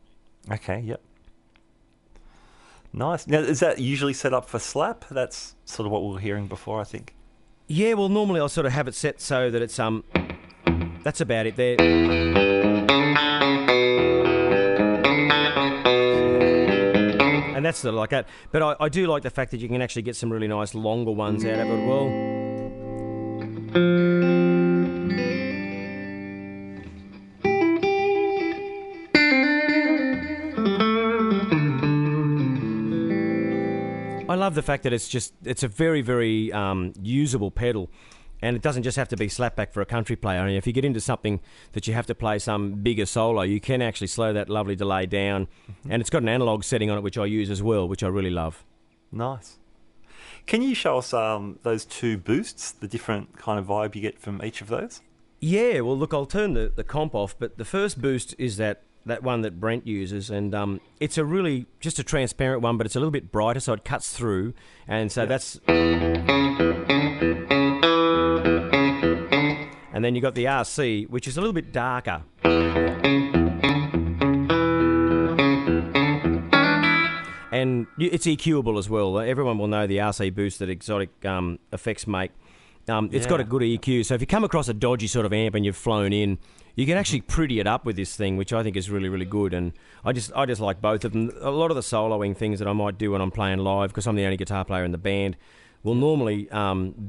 Okay, yep. Nice. Now, is that usually set up for slap? That's sort of what we were hearing before, I think. Yeah, well, normally I'll sort of have it set so that it's that's about it there. And that's sort of like that. But I do like the fact that you can actually get some really nice longer ones out of it as well. I love the fact that it's a very, very usable pedal, and it doesn't just have to be slapback for a country player. I mean, if you get into something that you have to play some bigger solo, you can actually slow that lovely delay down, and it's got an analog setting on it, which I use as well, which I really love. Nice. Can you show us those 2 boosts, the different kind of vibe you get from each of those? Yeah, well, look, I'll turn the comp off, but the first boost is that one that Brent uses, and it's a really just a transparent one, but it's a little bit brighter, so it cuts through, and so that's. And then you got the RC, which is a little bit darker. And it's EQable as well. Everyone will know the RC boost that Exotic Effects make. It's got a good EQ, so if you come across a dodgy sort of amp and you've flown in, you can actually pretty it up with this thing, which I think is really, really good. And I just like both of them. A lot of the soloing things that I might do when I'm playing live, because I'm the only guitar player in the band, will normally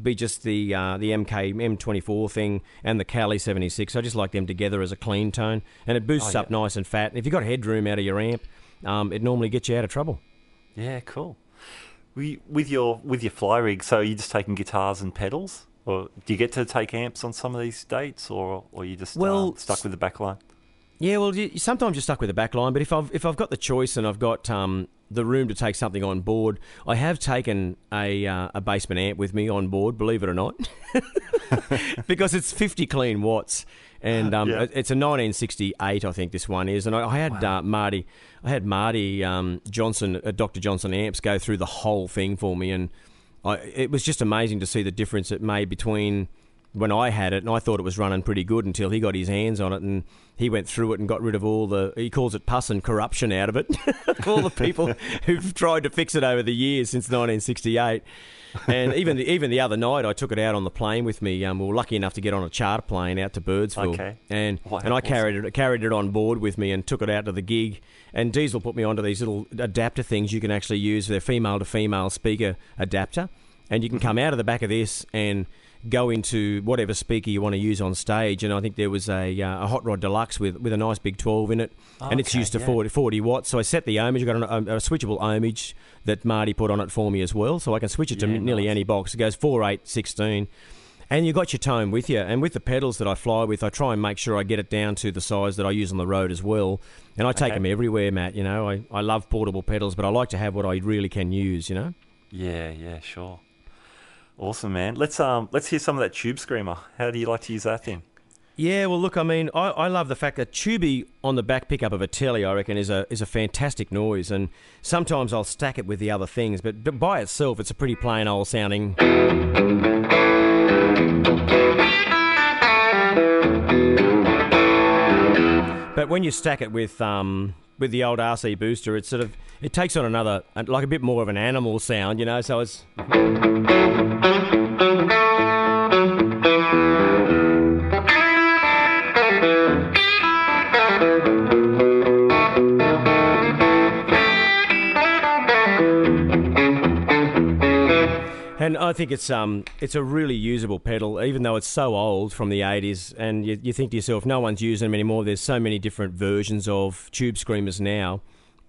be just the MK M24 thing and the Cali 76. I just like them together as a clean tone, and it boosts up nice and fat. And if you've got headroom out of your amp, it normally gets you out of trouble. Yeah, cool. With your fly rig, so you're just taking guitars and pedals? Or do you get to take amps on some of these dates, or you just stuck with the backline? Yeah, well, sometimes you're stuck with the backline, but if I've got the choice and I've got the room to take something on board, I have taken a basement amp with me on board, believe it or not, because it's 50 clean watts, and it's a 1968, I think this one is, and I had Marty Johnson at Dr. Johnson Amps go through the whole thing for me, and it was just amazing to see the difference it made between when I had it, and I thought it was running pretty good until he got his hands on it, and he went through it and got rid of all he calls it pus and corruption out of it, all the people who've tried to fix it over the years since 1968. And even the other night, I took it out on the plane with me. We were lucky enough to get on a charter plane out to Birdsville, and I carried it on board with me and took it out to the gig. And Diesel put me onto these little adapter things you can actually use. They're female to female speaker adapter, and you can come out of the back of this and go into whatever speaker you want to use on stage. And I think there was a Hot Rod Deluxe with a nice big 12 in it, and it's used to 40 watts. So I set the ohmage. I've got a switchable ohmage that Marty put on it for me as well, so I can switch it to nearly any box. It goes 4, 8, 16. And you got your tone with you. And with the pedals that I fly with, I try and make sure I get it down to the size that I use on the road as well. And I take them everywhere, Matt. You know, I love portable pedals, but I like to have what I really can use, you know? Yeah, sure. Awesome, man. Let's hear some of that tube screamer. How do you like to use that thing? Yeah, well, look, I mean, I love the fact that tubey on the back pickup of a Tele, I reckon, is a fantastic noise, and sometimes I'll stack it with the other things, but by itself, it's a pretty plain old sounding. But when you stack it with the old RC booster, it takes on another, like a bit more of an animal sound, you know. So it's. And I think it's a really usable pedal, even though it's so old from the 80s. And you think to yourself, no one's using them anymore. There's so many different versions of tube screamers now.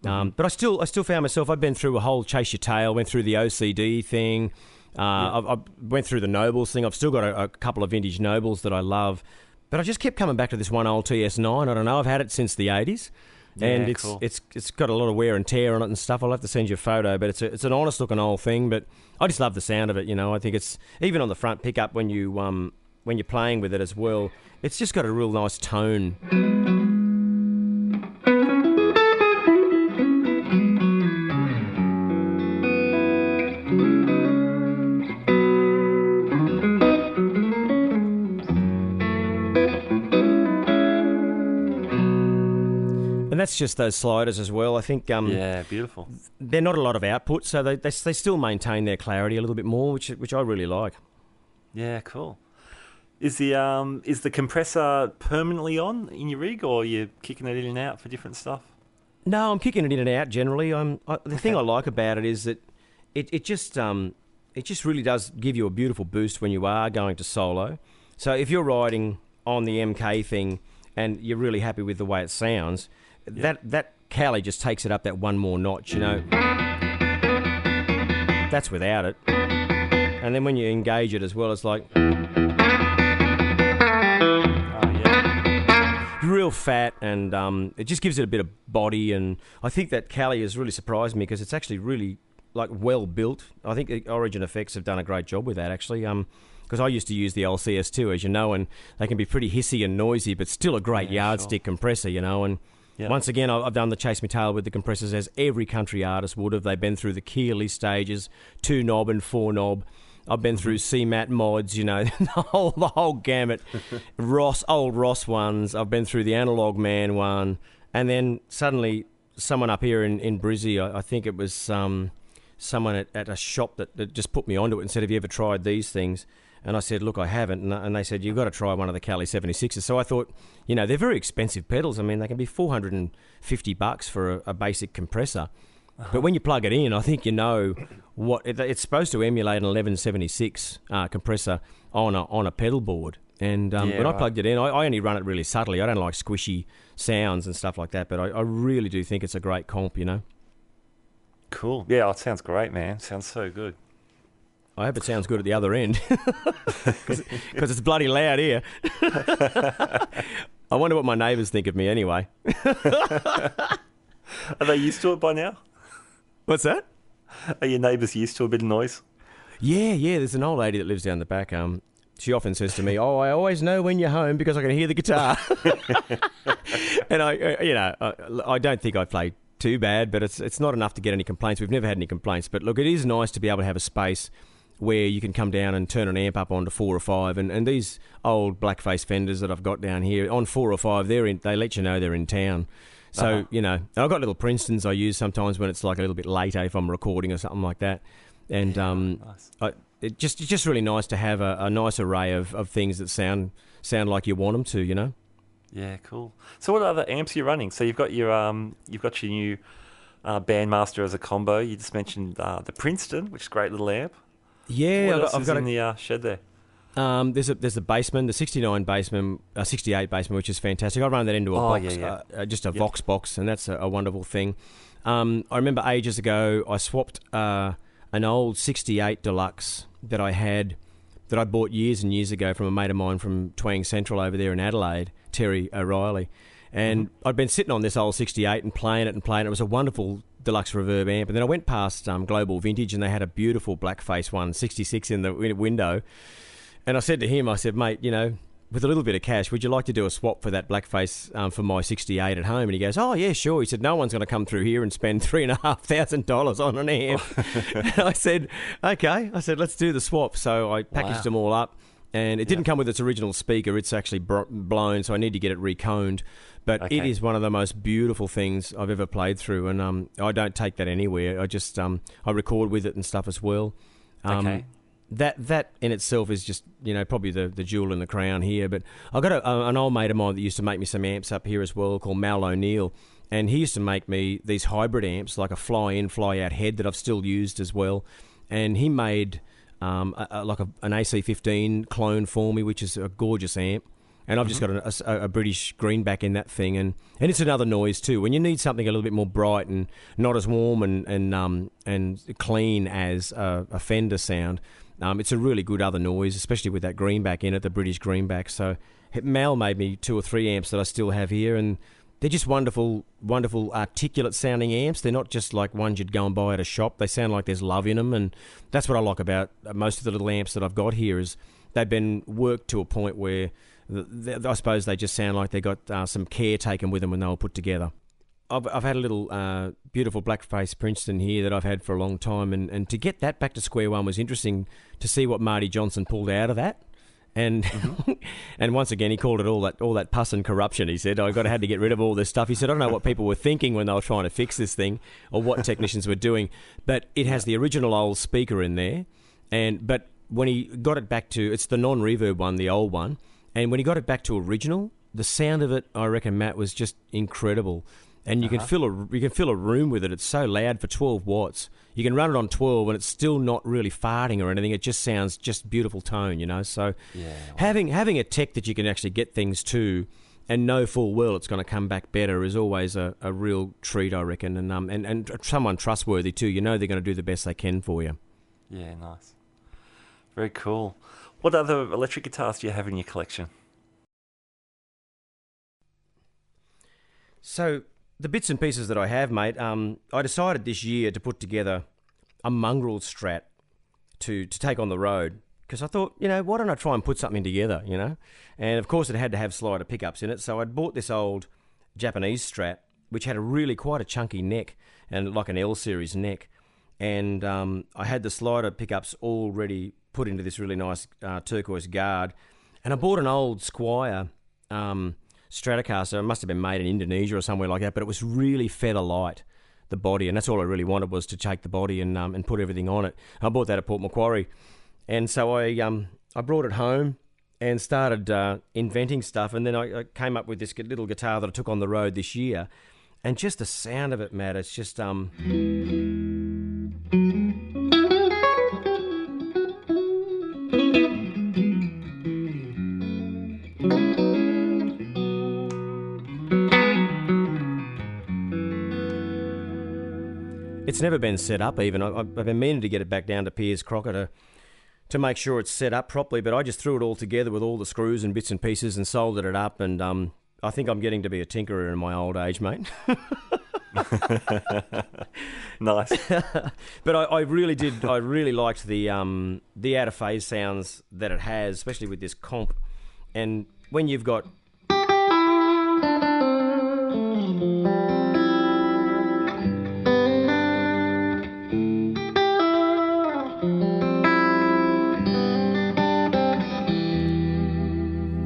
But I still found myself. I've been through a whole chase your tail. Went through the OCD thing. I went through the Nobles thing. I've still got a couple of vintage Nobles that I love. But I just kept coming back to this one old TS9. I don't know. I've had it since the 80s. And it's got a lot of wear and tear on it and stuff. I'll have to send you a photo, but it's an honest looking old thing. But I just love the sound of it. You know, I think it's even on the front pickup when you're playing with it as well. It's just got a real nice tone. And that's just those sliders as well. I think beautiful. They're not a lot of output, so they still maintain their clarity a little bit more, which I really like. Yeah, cool. Is the compressor permanently on in your rig, or are you kicking it in and out for different stuff? No, I'm kicking it in and out generally. The thing I like about it is that it just really does give you a beautiful boost when you are going to solo. So if you're riding on the MK thing and you're really happy with the way it sounds. That Cali just takes it up that one more notch, you know. That's without it. And then when you engage it as well, it's like... real fat, and it just gives it a bit of body. And I think that Cali has really surprised me because it's actually really well built. I think Origin Effects have done a great job with that, actually. Because I used to use the old CS2, as you know, and they can be pretty hissy and noisy, but still a great yardstick compressor, you know. And once again, I've done the Chase Me Tail with the compressors, as every country artist would have. They've been through the Keeley stages, 2-knob and 4-knob. I've been through CMAT mods, you know, the whole gamut. Old Ross ones. I've been through the Analog Man one. And then suddenly someone up here in Brizzy, I think it was someone at a shop that just put me onto it and said, have you ever tried these things? And I said, look, I haven't. And they said, you've got to try one of the Cali 76s. So I thought, you know, they're very expensive pedals. I mean, they can be $450 for a basic compressor. But when you plug it in, I think you know what it's supposed to emulate an 1176 compressor on a pedal board. And when I plugged it in, I only run it really subtly. I don't like squishy sounds and stuff like that, but I really do think it's a great comp, you know. Cool. Yeah, it sounds great, man. Sounds so good. I hope it sounds good at the other end, because it's bloody loud here. I wonder what my neighbours think of me anyway. Are they used to it by now? What's that? Are your neighbours used to a bit of noise? Yeah. There's an old lady that lives down the back. She often says to me, "Oh, I always know when you're home because I can hear the guitar." And I don't think I play too bad, but it's not enough to get any complaints. We've never had any complaints. But look, it is nice to be able to have a space where you can come down and turn an amp up onto 4 or 5. And these old blackface Fenders that I've got down here, on 4 or 5, they let you know they're in town. So, you know, I've got little Princetons I use sometimes when it's like a little bit later if I'm recording or something like that. And nice. It's just really nice to have a nice array of things that sound like you want them to, you know? Yeah, cool. So what other amps are you running? So you've got your new Bandmaster as a combo. You just mentioned the Princeton, which is a great little amp. Yeah, I've got in the shed there. There's a Bassman, the 69 Bassman, 68 Bassman, which is fantastic. I run that into a box, just a Vox box, and that's a wonderful thing. I remember ages ago I swapped an old 68 Deluxe that I had that I bought years and years ago from a mate of mine from Twang Central over there in Adelaide, Terry O'Reilly. And I'd been sitting on this old 68 and playing it. It was a wonderful deluxe reverb amp. And then I went past Global Vintage, and they had a beautiful blackface one, 66 in the window. And I said to him, I said, mate, you know, with a little bit of cash, would you like to do a swap for that blackface for my 68 at home? And he goes, oh, yeah, sure. He said, no one's going to come through here and spend $3,500 on an amp. And I said, okay. I said, let's do the swap. So I packaged them all up. And it didn't come with its original speaker. It's actually blown, so I need to get it reconed. But it is one of the most beautiful things I've ever played through. And I don't take that anywhere. I just I record with it and stuff as well. That in itself is just, you know, probably the jewel in the crown here. But I've got an old mate of mine that used to make me some amps up here as well, called Mal O'Neill. And he used to make me these hybrid amps, like a fly-in, fly-out head that I've still used as well. And he made an AC-15 clone for me, which is a gorgeous amp. And I've just got a British greenback in that thing. And it's another noise too. When you need something a little bit more bright and not as warm and clean as a Fender sound, it's a really good other noise, especially with that greenback in it, the British greenback. So Mal made me 2 or 3 amps that I still have here, and they're just wonderful, wonderful articulate sounding amps. They're not just like ones you'd go and buy at a shop. They sound like there's love in them, and that's what I like about most of the little amps that I've got here is they've been worked to a point where I suppose they just sound like they got some care taken with them when they were put together. I've had a little beautiful blackface Princeton here that I've had for a long time, and to get that back to square one was interesting to see what Marty Johnson pulled out of that. And and once again, he called it all that pus and corruption. He said, I had to get rid of all this stuff. He said, I don't know what people were thinking when they were trying to fix this thing or what technicians were doing, but it has the original old speaker in there. But when he got it back to, it's the non-reverb one, the old one, and when he got it back to original, the sound of it, I reckon, Matt, was just incredible. And you can fill a room with it. It's so loud for 12 watts. You can run it on 12 and it's still not really farting or anything. It just sounds just beautiful tone, you know. So having a tech that you can actually get things to and know full well it's going to come back better is always a real treat, I reckon. And someone trustworthy too. You know they're going to do the best they can for you. Yeah, nice. Very cool. What other electric guitars do you have in your collection? So the bits and pieces that I have, mate, I decided this year to put together a mongrel Strat to take on the road because I thought, you know, why don't I try and put something together, you know? And, of course, it had to have slider pickups in it, so I'd bought this old Japanese Strat, which had quite a chunky neck and like an L-series neck. And I had the slider pickups already put into this really nice turquoise guard. And I bought an old Squire Stratocaster. It must have been made in Indonesia or somewhere like that, but it was really feather light, the body, and that's all I really wanted was to take the body and put everything on it. I bought that at Port Macquarie, and so I brought it home and started inventing stuff, and then I came up with this little guitar that I took on the road this year, and just the sound of it, Matt, it's just It's never been set up even. I've been meaning to get it back down to Piers Crocker to make sure it's set up properly, but I just threw it all together with all the screws and bits and pieces and soldered it up, and I think I'm getting to be a tinkerer in my old age, mate. Nice. But I really did. I really liked the out of phase sounds that it has, especially with this comp. And when you've got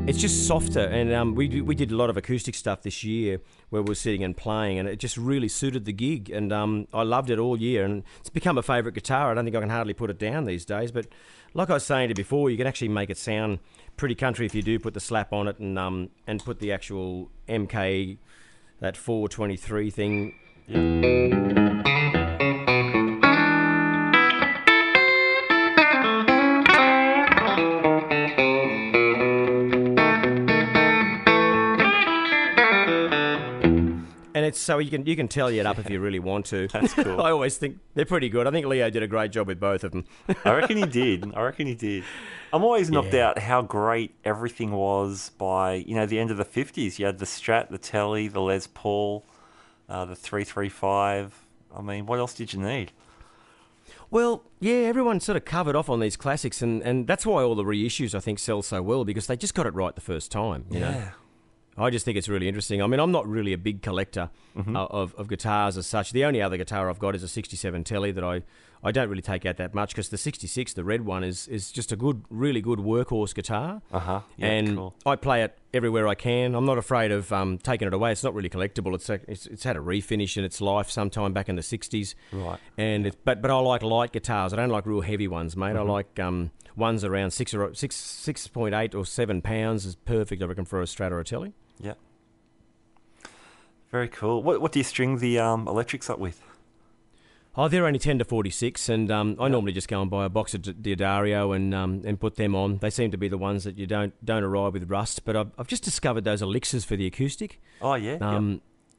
it's just softer, and we did a lot of acoustic stuff this year where we were sitting and playing, and it just really suited the gig, and I loved it all year, and it's become a favourite guitar. I don't think I can hardly put it down these days, but like I was saying to you before, you can actually make it sound pretty country if you do put the slap on it and put the actual MK, that 423 thing. Yeah. sets, so you can tally it up if you really want to. That's cool. I always think they're pretty good. I think Leo did a great job with both of them. I reckon he did. I'm always knocked out how great everything was by, the end of the 50s. You had the Strat, the Tele, the Les Paul, the 335. I mean, what else did you need? Well, yeah, everyone sort of covered off on these classics, and that's why all the reissues, I think, sell so well, because they just got it right the first time, you know? I just think it's really interesting. I mean, I'm not really a big collector of guitars as such. The only other guitar I've got is a 67 Tele that I don't really take out that much, because the 66, the red one, is just a really good workhorse guitar. Yeah, and cool. I play it everywhere I can. I'm not afraid of taking it away. It's not really collectible. It's had a refinish in its life sometime back in the 60s. Right. And but I like light guitars. I don't like real heavy ones, mate. I like ones around 6.8 or 7 pounds is perfect, I reckon, for a Strat or a Tele. Yeah. Very cool. What do you string the electrics up with? Oh, they're only 10 to 46, and I normally just go and buy a box of D'Addario and put them on. They seem to be the ones that you don't arrive with rust. But I've just discovered those elixirs for the acoustic. Oh yeah.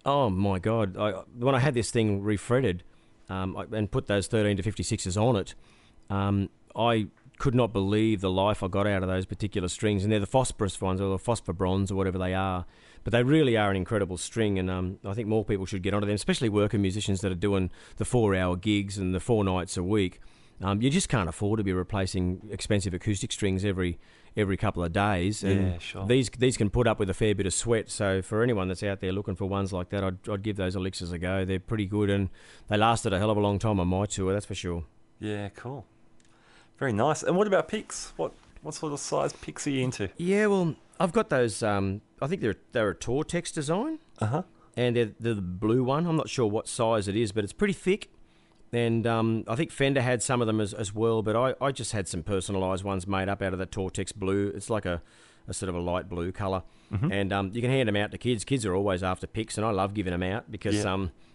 Oh my God! When I had this thing refretted and put those 13 to 56s on it, I could not believe the life I got out of those particular strings. And they're the phosphorus ones, or the phosphor bronze, or whatever they are. But they really are an incredible string, and I think more people should get onto them, especially worker musicians that are doing the 4-hour gigs and the 4 nights a week. You just can't afford to be replacing expensive acoustic strings every couple of days. And yeah, sure. These can put up with a fair bit of sweat. So for anyone that's out there looking for ones like that, I'd give those elixirs a go. They're pretty good, and they lasted a hell of a long time on my tour, that's for sure. Yeah, cool. Very nice. And what about picks? What sort of size picks are you into? Yeah, well, I've got those. I think they're a Tortex design. And they're the blue one. I'm not sure what size it is, but it's pretty thick. And I think Fender had some of them as well, but I just had some personalised ones made up out of that Tortex blue. It's like a sort of a light blue colour. And you can hand them out to kids. Kids are always after picks, and I love giving them out because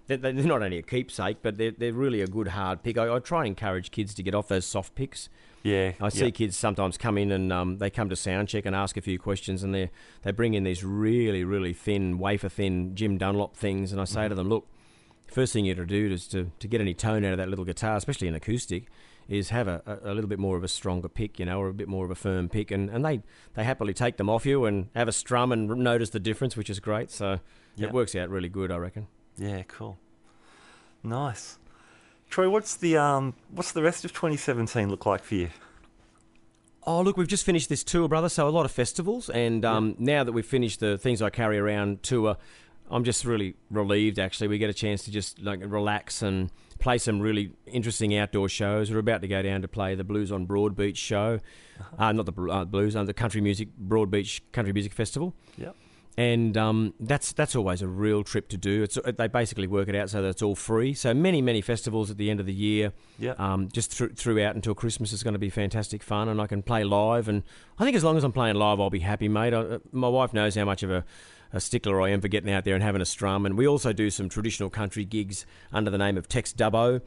they're not only a keepsake, but they're really a good hard pick. I try and encourage kids to get off those soft picks. Yeah, I see kids sometimes come in and they come to sound check and ask a few questions, and they bring in these really, really thin, wafer thin Jim Dunlop things, and I say to them, look, first thing you got to do is to get any tone out of that little guitar, especially an acoustic, is have a little bit more of a stronger pick, or a bit more of a firm pick, and they happily take them off you and have a strum and notice the difference, which is great. So it works out really good, I reckon. Yeah, cool. Nice. Troy, what's the rest of 2017 look like for you? Oh, look, we've just finished this tour, brother, so a lot of festivals, and now that we've finished the Things I Carry Around tour, I'm just really relieved, actually. We get a chance to just relax and play some really interesting outdoor shows. We're about to go down to play the Blues on Broadbeach show. Not the Blues, the Broadbeach Country Music Festival. Yep. And that's always a real trip to do. They basically work it out so that it's all free. So many festivals at the end of the year. Yeah. Just throughout until Christmas is going to be fantastic fun, and I can play live. And I think as long as I'm playing live, I'll be happy, mate. My wife knows how much of a stickler I am for getting out there and having a strum. And we also do some traditional country gigs under the name of Tex Dubbo.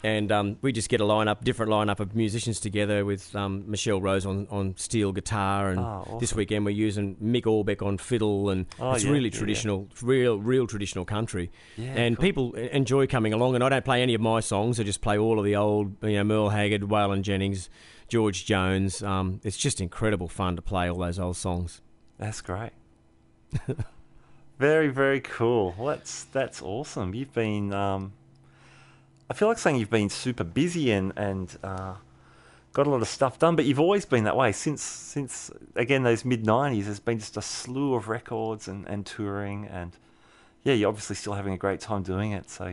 And we just get a different lineup of musicians together with Michelle Rose on steel guitar, and awesome. This weekend we're using Mick Orbeck on fiddle, and it's really traditional, real traditional country. Yeah, and cool. People enjoy coming along, and I don't play any of my songs. I just play all of the old, Merle Haggard, Waylon Jennings, George Jones. It's just incredible fun to play all those old songs. That's great. Very, very cool. Well, that's awesome. You've been... I feel like saying you've been super busy and got a lot of stuff done, but you've always been that way since again those mid-90s. There's been just a slew of records and touring, and you're obviously still having a great time doing it. So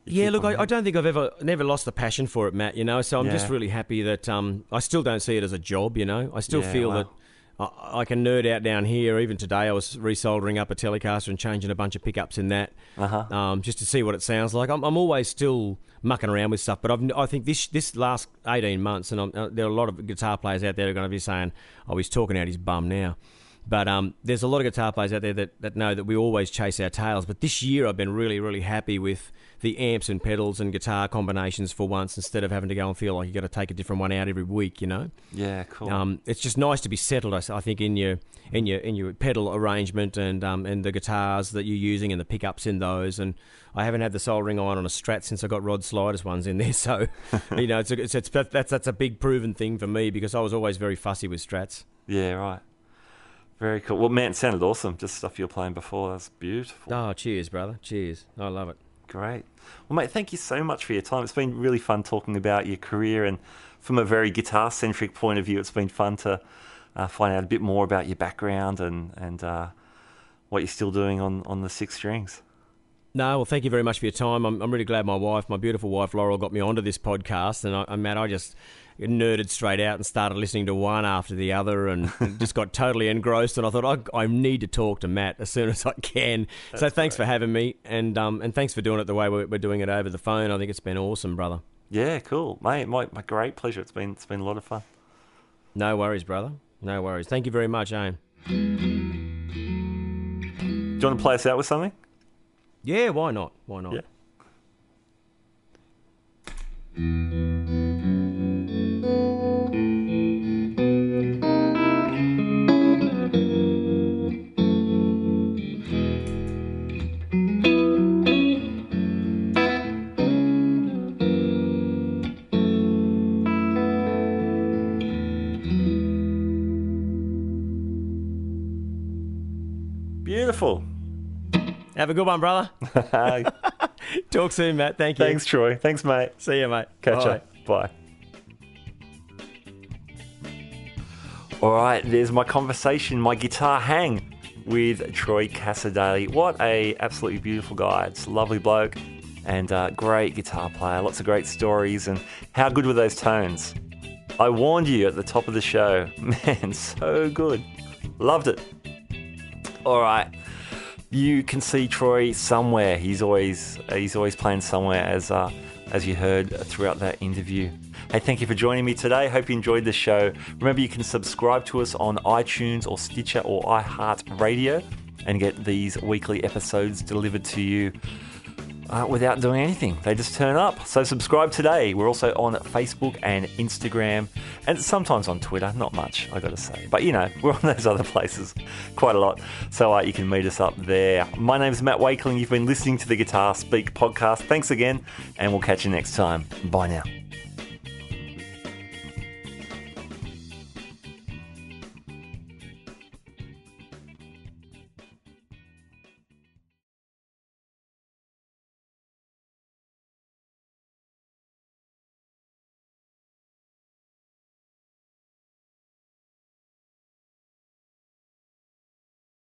yeah, look, I don't think I've never lost the passion for it, Matt. So I'm just really happy that I still don't see it as a job. I still feel that I can nerd out down here. Even today I was resoldering up a Telecaster and changing a bunch of pickups in that just to see what it sounds like. I'm always still mucking around with stuff, but I think this last 18 months, and there are a lot of guitar players out there who are going to be saying, oh, he's talking out his bum now. But there's a lot of guitar players out there that know that we always chase our tails. But this year I've been really, really happy with the amps and pedals and guitar combinations for once, instead of having to go and feel like you got to take a different one out every week, you know? Yeah, cool. It's just nice to be settled, I think, in your pedal arrangement and the guitars that you're using and the pickups in those. And I haven't had the soldering iron on a Strat since I got Rod Slider's ones in there. So, you know, that's a big proven thing for me, because I was always very fussy with Strats. Yeah, right. Very cool. Well, man, it sounded awesome. Just stuff you were playing before. That's beautiful. Oh, cheers, brother. Cheers. I love it. Great. Well, mate, thank you so much for your time. It's been really fun talking about your career, and from a very guitar-centric point of view, it's been fun to find out a bit more about your background and what you're still doing on the six strings. No, well, thank you very much for your time. I'm really glad my beautiful wife, Laurel, got me onto this podcast, and Matt, I just nerded straight out and started listening to one after the other, and just got totally engrossed. And I thought I need to talk to Matt as soon as I can. So thanks for having me, and thanks for doing it the way we're doing it over the phone. I think it's been awesome, brother. Yeah, cool, mate. My great pleasure. It's been a lot of fun. No worries, brother. No worries. Thank you very much, Aim. Do you want to play us out with something? Yeah, why not? Why not? Yeah. Beautiful. Have a good one, brother. Talk soon, Matt. Thank you. Thanks, Troy. Thanks, mate. See you, mate. Catch ya. Bye. All right, there's my conversation, my guitar hang with Troy Cassar-Daley. What a absolutely beautiful guy. It's a lovely bloke and great guitar player. Lots of great stories. And how good were those tones? I warned you at the top of the show. Man, so good. Loved it. All right. You can see Troy somewhere. He's always playing somewhere, as you heard throughout that interview. Hey, thank you for joining me today. Hope you enjoyed the show. Remember, you can subscribe to us on iTunes or Stitcher or iHeartRadio and get these weekly episodes delivered to you without doing anything. They just turn up. So subscribe today. We're also on Facebook and Instagram, and sometimes on Twitter. Not much, I got to say. But, you know, we're on those other places quite a lot. So you can meet us up there. My name is Matt Wakeling. You've been listening to the Guitar Speak podcast. Thanks again, and we'll catch you next time. Bye now.